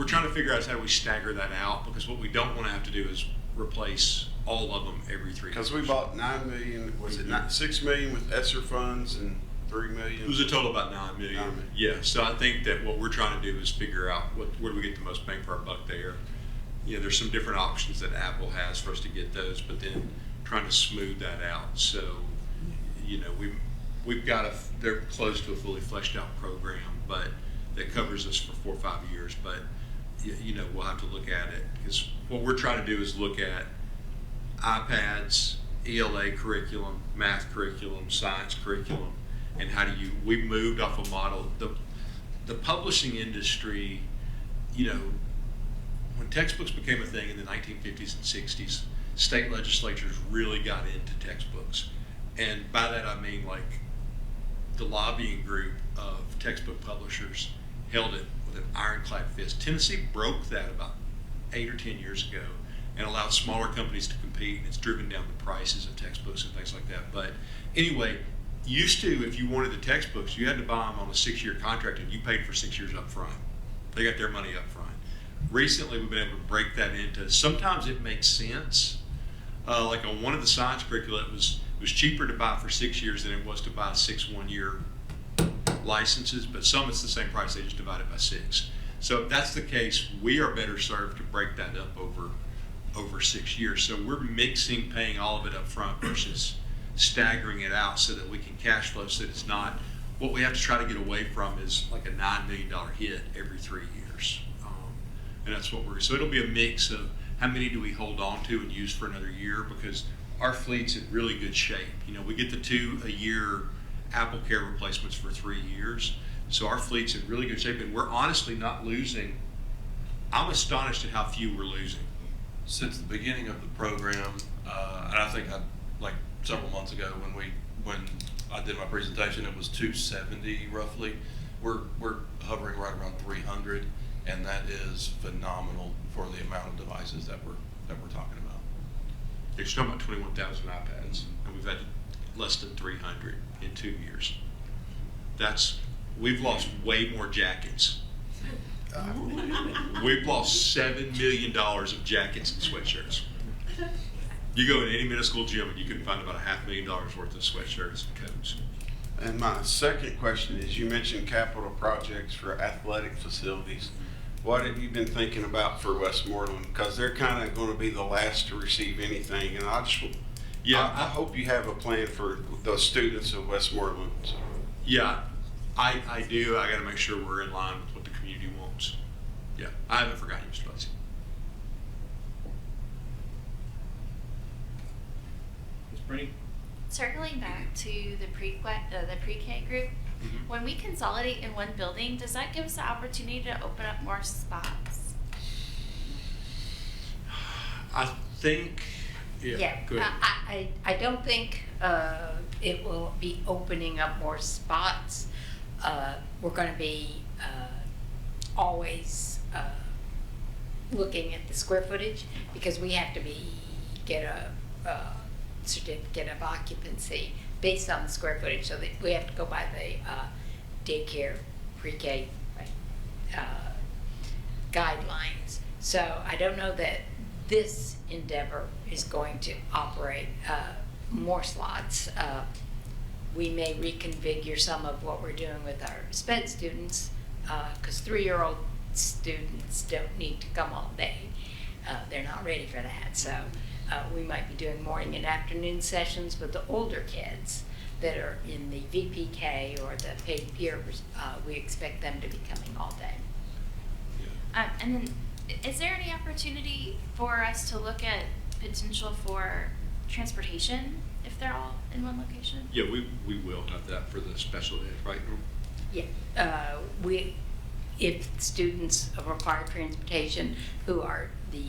trying to figure out is how do we stagger that out, because what we don't want to have to do is replace all of them every 3 years. Because we bought 9 million, was it not 6 million with ESSER funds and 3 million? It was a total about 9 million. 9 million. Yeah, so I think that what we're trying to do is figure out where do we get the most bang for our buck there. You know, there's some different options that Apple has for us to get those, but then trying to smooth that out. So, you know, we've got they're close to a fully fleshed out program, but that covers us for 4 or 5 years. But you know, we'll have to look at it, because what we're trying to do is look at iPads, ELA curriculum, math curriculum, science curriculum, and we moved off a model. The publishing industry, you know, when textbooks became a thing in the 1950s and 60s, state legislatures really got into textbooks. And by that I mean, like, the lobbying group of textbook publishers held it with an ironclad fist. Tennessee broke that about 8 or 10 years ago and allowed smaller companies to compete, and it's driven down the prices of textbooks and things like that. But anyway, used to, if you wanted the textbooks, you had to buy them on a 6-year contract, and you paid for 6 years up front. They got their money up front. Recently, we've been able to break that into, sometimes it makes sense. Like on one of the science curricula, it was cheaper to buy for 6 years than it was to buy 6 one-year licenses, but some it's the same price, they just divide it by 6. So if that's the case, we are better served to break that up over 6 years. So we're mixing paying all of it up front versus staggering it out so that we can cash flow, so that it's not, what we have to try to get away from is like a $9 million hit every 3 years. And that's what so it'll be a mix of how many do we hold on to and use for another year, because our fleet's in really good shape. You know, we get the 2 a year Apple Care replacements for 3 years. So our fleet's in really good shape, and we're honestly not losing. I'm astonished at how few we're losing. Since the beginning of the program, and I think like several months ago when I did my presentation, it was 270 roughly. We're hovering right around 300, and that is phenomenal for the amount of devices that we're talking about. You're talking about 21,000 iPads, and we've had less than 300 in 2 years. We've lost way more jackets. We've lost $7 million of jackets and sweatshirts. You go in any middle school gym and you can find about $500,000 worth of sweatshirts and coats. And my second question is, you mentioned capital projects for athletic facilities. What have you been thinking about for Westmoreland? Because they're kind of going to be the last to receive anything, and I hope you have a plan for the students of Westmoreland. Yeah, I do. I got to make sure we're in line with what the community wants. Yeah, I haven't forgotten you, Mr. Butsy. Ms. Brady? Circling back to the pre-K group, when we consolidate in one building, does that give us the opportunity to open up more spots? I think, go ahead. I don't think it will be opening up more spots. We're going to be always looking at the square footage, because we have to get a certificate of occupancy based on the square footage, so that we have to go by the daycare pre-K guidelines. So I don't know that this endeavor is going to operate more slots. We may reconfigure some of what we're doing with our SPED students, because 3-year-old students don't need to come all day. They're not ready for that. So we might be doing morning and afternoon sessions with the older kids that are in the VPK or the paid peers. We expect them to be coming all day. And then, is there any opportunity for us to look at potential for transportation if they're all in one location? Yeah, we will have that for the special ed, right? Yeah, if students require transportation who are the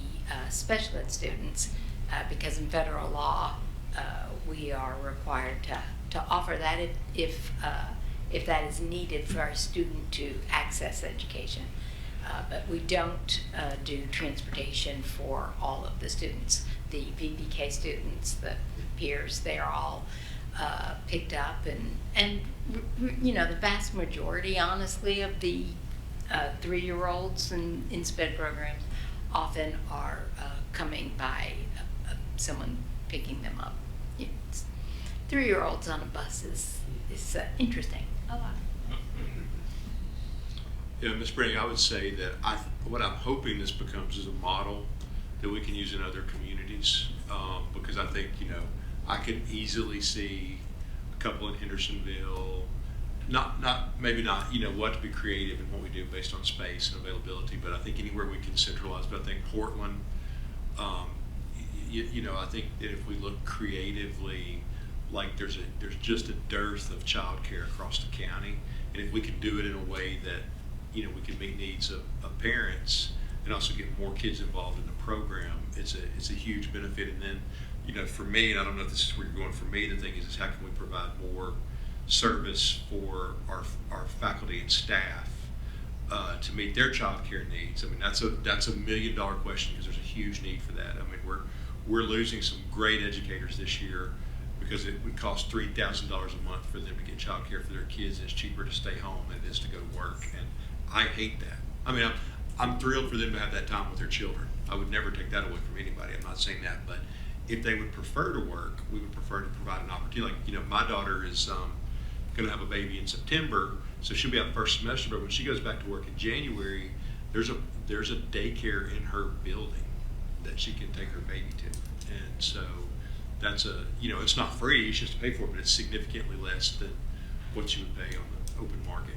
special ed students, because in federal law, we are required to offer that if that is needed for our student to access education. But we don't do transportation for all of the students. The VPK students, the peers, they're all picked up, and you know, the vast majority, honestly, of the 3-year-olds in SPED programs often are coming by, someone picking them up. It's, 3-year-olds on a bus is interesting. A lot. Yeah, Ms. Branning, I would say that what I'm hoping this becomes is a model that we can use in other communities, because I think, I could easily see a couple in Hendersonville, maybe not, what to be creative in what we do based on space and availability, but I think anywhere we can centralize. But I think Portland, I think that if we look creatively, like there's just a dearth of childcare across the county, and if we could do it in a way that, we can meet needs of parents and also get more kids involved in the program, it's a huge benefit. And then, for me, and I don't know if this is where you're going, for me, the thing is how can we provide more service for our faculty and staff to meet their child care needs? I mean, that's a $1 million question, because there's a huge need for that. I mean, we're losing some great educators this year because it would cost $3,000 a month for them to get child care for their kids, and it's cheaper to stay home than it is to go to work. And I hate that. I mean, I'm thrilled for them to have that time with their children. I would never take that away from anybody. I'm not saying that, but if they would prefer to work, we would prefer to provide an opportunity. Like, my daughter is going to have a baby in September, so she'll be out the first semester. But when she goes back to work in January, there's a daycare in her building that she can take her baby to, and so that's it's not free. She has to pay for it, but it's significantly less than what you would pay on the open market.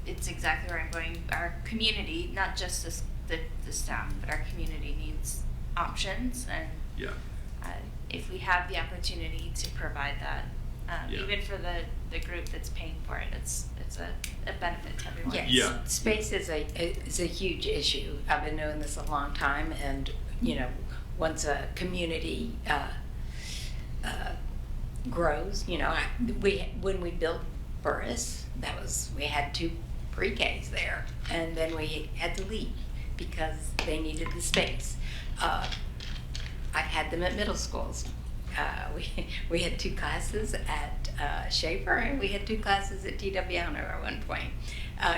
It's exactly where I'm going. Our community, not just the staff, but our community needs options, and yeah. If we have the opportunity to provide that, even for the group that's paying for it, it's a benefit to everyone. Yes. Yeah. Space is a huge issue. I've been doing this a long time, and once a community grows, when we built Burris, we had 2 pre-Ks there, and then we had to leave because they needed the space. I've had them at middle schools. We had 2 classes at Schaefer, and we had 2 classes at T.W. Honor at one point,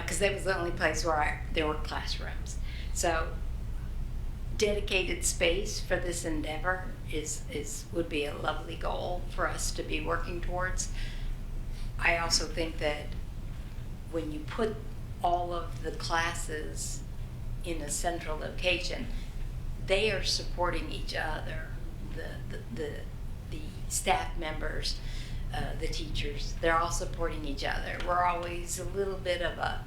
because that was the only place where there were classrooms. So dedicated space for this endeavor would be a lovely goal for us to be working towards. I also think that when you put all of the classes in a central location, they are supporting each other. The staff members, the teachers, they're all supporting each other. We're always a little bit of a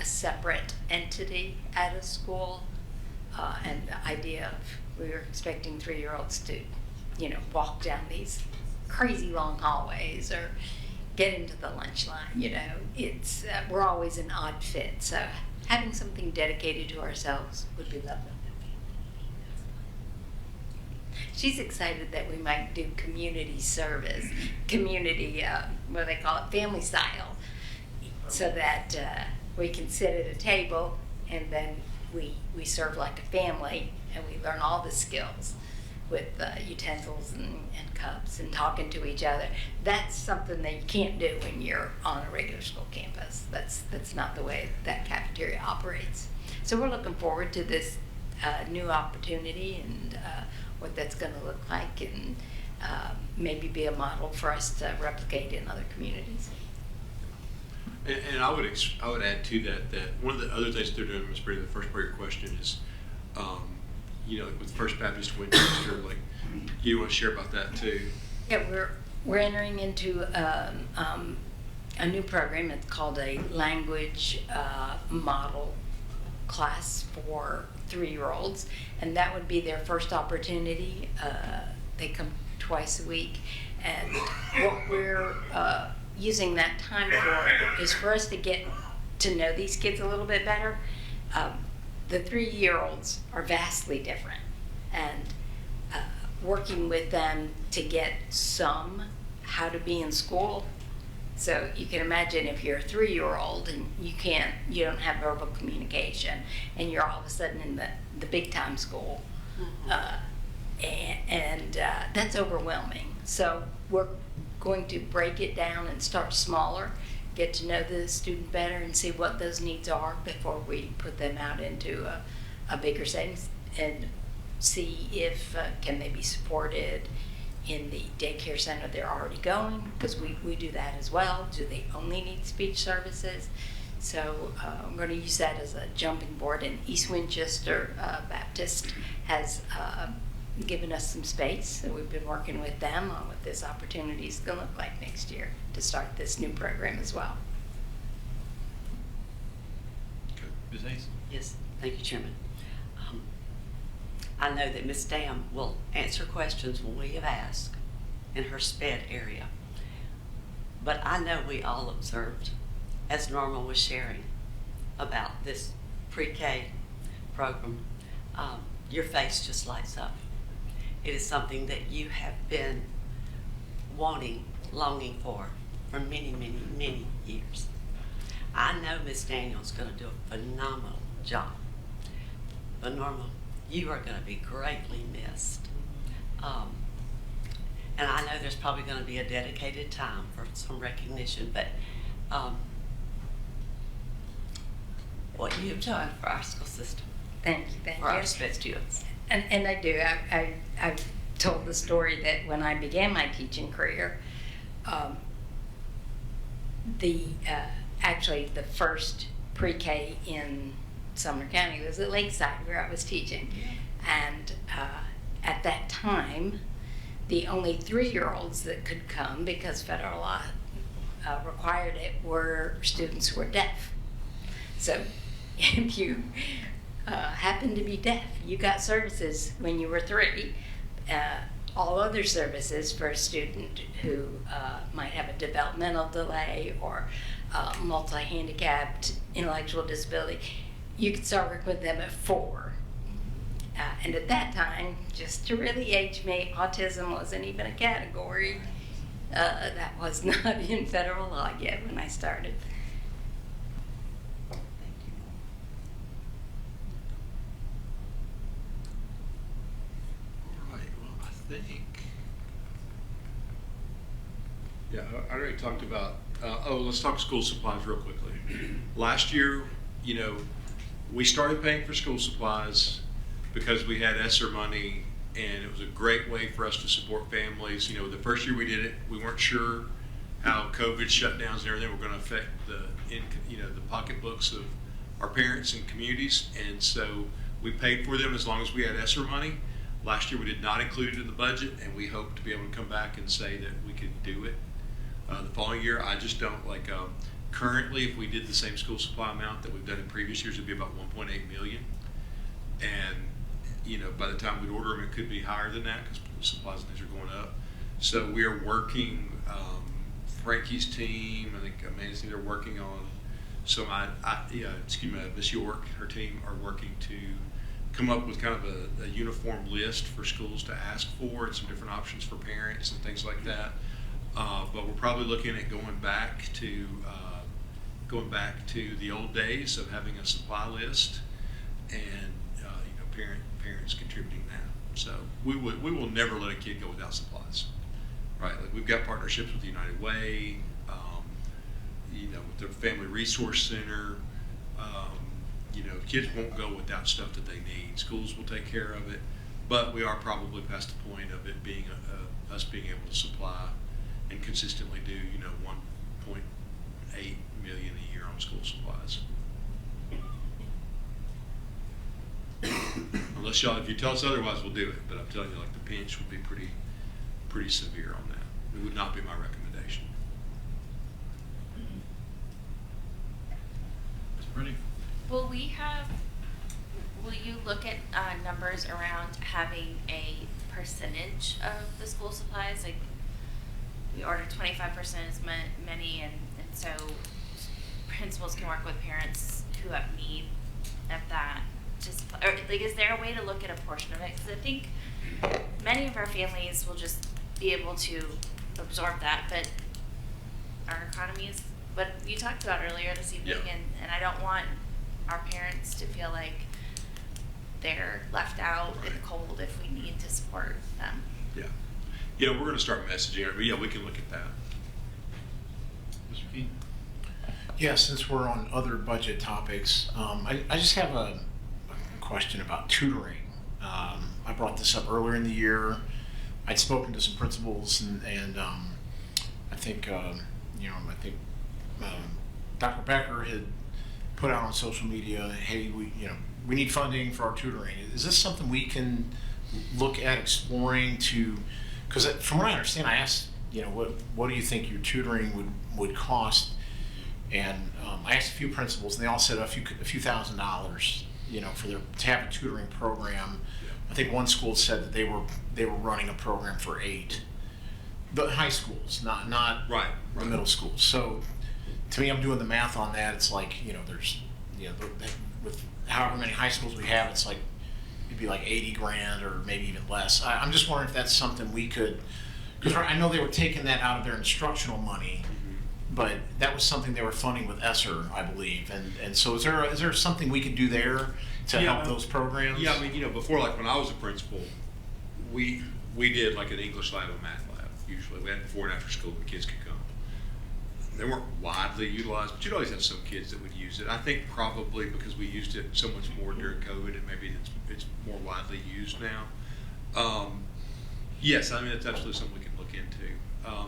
separate entity at a school, and the idea of we were expecting 3-year-olds to, walk down these crazy long hallways or get into the lunch line. It's we're always an odd fit. So having something dedicated to ourselves would be lovely. She's excited that we might do community service, community, what do they call it, family style, so that we can sit at a table and then we serve like a family, and we learn all the skills with utensils and cups and talking to each other. That's something that you can't do when you're on a regular school campus. That's not the way that cafeteria operates. So we're looking forward to this new opportunity and what that's going to look like, and maybe be a model for us to replicate in other communities. And I would add to that one of the other things they're doing, Ms. Brady, the first part of your question is, like with First Baptist Winchester, like, you want to share about that too? Yeah, we're entering into a new program. It's called a language model class for 3-year-olds, and that would be their first opportunity. They come twice a week, and what we're using that time for is for us to get to know these kids a little bit better. The 3-year-olds are vastly different, and working with them to get how to be in school. So you can imagine if you're a 3-year-old and you don't have verbal communication, and you're all of a sudden in the big time school, and that's overwhelming. So we're going to break it down and start smaller, get to know the student better and see what those needs are before we put them out into a bigger savings and see if can they be supported in the daycare center they're already going, because we do that as well. Do they only need speech services? So I'm going to use that as a jumping board, and East Winchester Baptist has given us some space, so we've been working with them on what this opportunity is going to look like next year to start this new program as well. Ms. Hayes? Yes, thank you, Chairman. I know that Ms. Dam will answer questions when we have asked in her SPED area. But I know we all observed, as Norma was sharing about this pre-K program, your face just lights up. It is something that you have been wanting, longing for many, many, many years. I know Ms. Daniel's going to do a phenomenal job. But Norma, you are going to be greatly missed. And I know there's probably going to be a dedicated time for some recognition, but what you've done for our school system, Thank you. for our SPED students. And I do. I've told the story that when I began my teaching career, actually the first pre-K in Sumner County was at Lakeside, where I was teaching. And at that time, the only 3-year-olds that could come, because federal law required it, were students who were deaf. So if you happened to be deaf, you got services when you were 3. All other services for a student who might have a developmental delay or multi-handicapped intellectual disability, you could start working with them at 4. And at that time, just to really age me, autism wasn't even a category. That was not in federal law yet when I started. All right, well, I think, yeah, I already talked about, let's talk school supplies real quickly. Last year, you know, we started paying for school supplies because we had ESSER money, and it was a great way for us to support families. You know, the first year we did it, we weren't sure how COVID shutdowns and everything were going to affect the pocketbooks of our parents and communities, and so we paid for them as long as we had ESSER money. Last year we did not include it in the budget, and we hope to be able to come back and say that we could do it the following year. I just don't like. Currently, if we did the same school supply amount that we've done in previous years, it'd be about 1.8 million. And, you know, by the time we order them, it could be higher than that because supplies and things are going up. So we are working, Frankie's team, I think Amanda's team, they're working on some, Miss York, her team are working to come up with kind of a uniform list for schools to ask for and some different options for parents and things like that. But we're probably looking at going back to the old days of having a supply list and parents contributing that. So we will never let a kid go without supplies, right? Like we've got partnerships with the United Way, with the Family Resource Center. Kids won't go without stuff that they need. Schools will take care of it, but we are probably past the point of it being us being able to supply and consistently do 1.8 million a year on school supplies. Unless if you tell us otherwise, we'll do it. But I'm telling you, like the pinch would be pretty severe on that. It would not be my recommendation. Ready? Will you look at numbers around having a percentage of the school supplies? Like we order 25% as many, and so principals can work with parents who have need of that. Is there a way to look at a portion of it? Because I think many of our families will just be able to absorb that, but our economy is what you talked about earlier this evening, and I don't want our parents to feel like they're left out in the cold if we need to support them. We're going to start messaging it, but we can look at that. Mr. Key? Yeah, since we're on other budget topics, I just have a question about tutoring. I brought this up earlier in the year. I'd spoken to some principals, and I think Dr. Becker had put out on social media, hey, we need funding for our tutoring. Is this something we can look at exploring to? Because from what I understand, I asked, what do you think your tutoring would cost? And I asked a few principals, and they all said a few $1,000s, to have a tutoring program. I think one school said that they were running a program for 8, but high schools, not the middle schools. So to me, I'm doing the math on that. It's like there's with however many high schools we have, it's like it'd be like 80 grand or maybe even less. I'm just wondering if that's something we could, because I know they were taking that out of their instructional money. But that was something they were funding with ESSER, I believe, and so is there something we could do there to help those programs? Yeah, I mean, before, like when I was a principal, we did like an English lab and math lab. Usually, we had before and after school the kids could come. They weren't widely utilized, but you'd always have some kids that would use it. I think probably because we used it so much more during COVID, and maybe it's more widely used now. Yes, I mean it's absolutely something we can look into.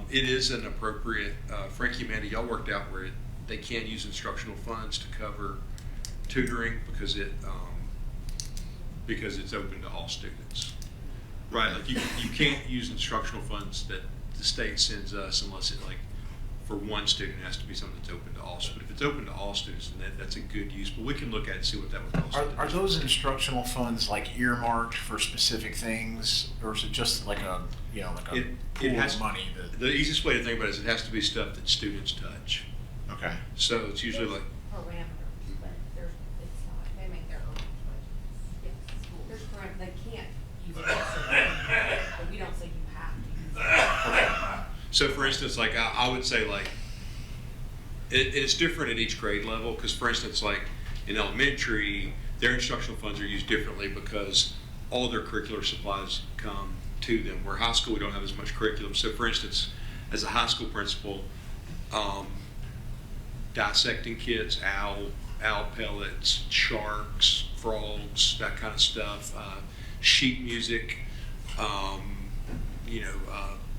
It is an appropriate, Frankie and Mandy, y'all worked out where they can't use instructional funds to cover tutoring because it's open to all students, right? Like you can't use instructional funds that the state sends us unless it for one student it has to be something that's open to all. But if it's open to all students, then that's a good use. But we can look at it and see what that would cost. Are those instructional funds earmarked for specific things, or is it just like a pool of money? The easiest way to think about it is it has to be stuff that students touch. Okay. So it's usually like parameters, but it's not, they make their own choices. Yes, there's parameters, they can't use it, but we don't say you have to use it. So for instance, I would say it's different at each grade level because for instance, in elementary, their instructional funds are used differently because all their curricular supplies come to them. Where high school, we don't have as much curriculum. So for instance, as a high school principal, dissecting kits, owl pellets, sharks, frogs, that kind of stuff, sheet music,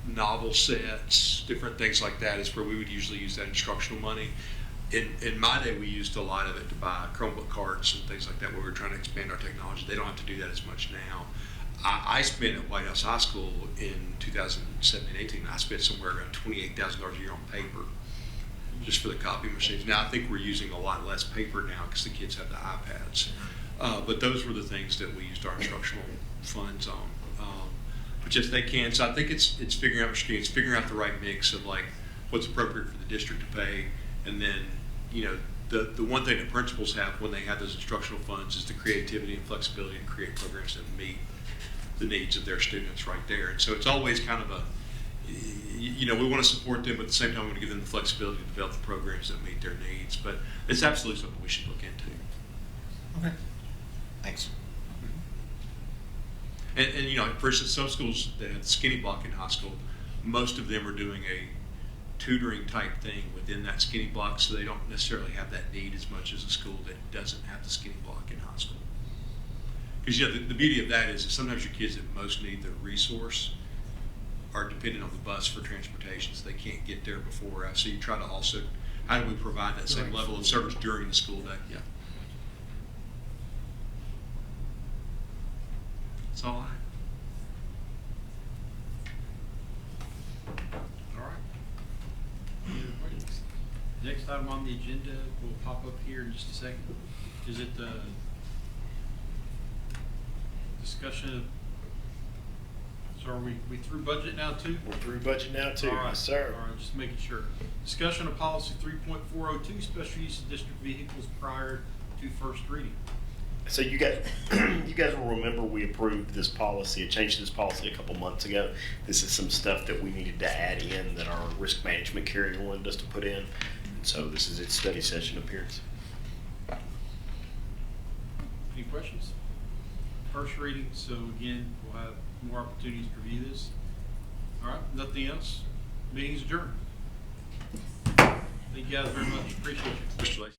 novel sets, different things like that is where we would usually use that instructional money. In my day, we used a lot of it to buy Chromebook carts and things like that where we were trying to expand our technology. They don't have to do that as much now. I spent at White House High School in 2017-18, I spent somewhere around $28,000 a year on paper just for the copy machines. Now I think we're using a lot less paper now because the kids have the iPads. But those were the things that we used our instructional funds on. But just they can. So I think it's figuring out it's figuring out the right mix of what's appropriate for the district to pay, and then the one thing that principals have when they have those instructional funds is the creativity and flexibility to create programs that meet the needs of their students right there. And so it's always kind of we want to support them, but at the same time we want to give them the flexibility to develop the programs that meet their needs. But it's absolutely something we should look into. Okay. Thanks. And for instance, some schools that have skinny block in high school, most of them are doing a tutoring type thing within that skinny block, so they don't necessarily have that need as much as a school that doesn't have the skinny block in high school. Because the beauty of that is that sometimes your kids that most need the resource are dependent on the bus for transportation, so they can't get there before. So you try to also, how do we provide that same level of service during the school day? Yeah. That's all I have. All right. Next item on the agenda will pop up here in just a second. Is it the discussion of, so are we through budget now too? We're through budget now too, All right. yes sir. All right, just making sure. Discussion of policy 3.402, special use of district vehicles prior to first reading. So you guys will remember we approved this policy, changed this policy a couple months ago. This is some stuff that we needed to add in that our risk management carrier wanted us to put in. So this is its study session appearance. Any questions? First reading, so again, we'll have more opportunities to review this. All right, nothing else? Meeting's adjourned. Thank you guys very much. Appreciate you. Mr. Lacy.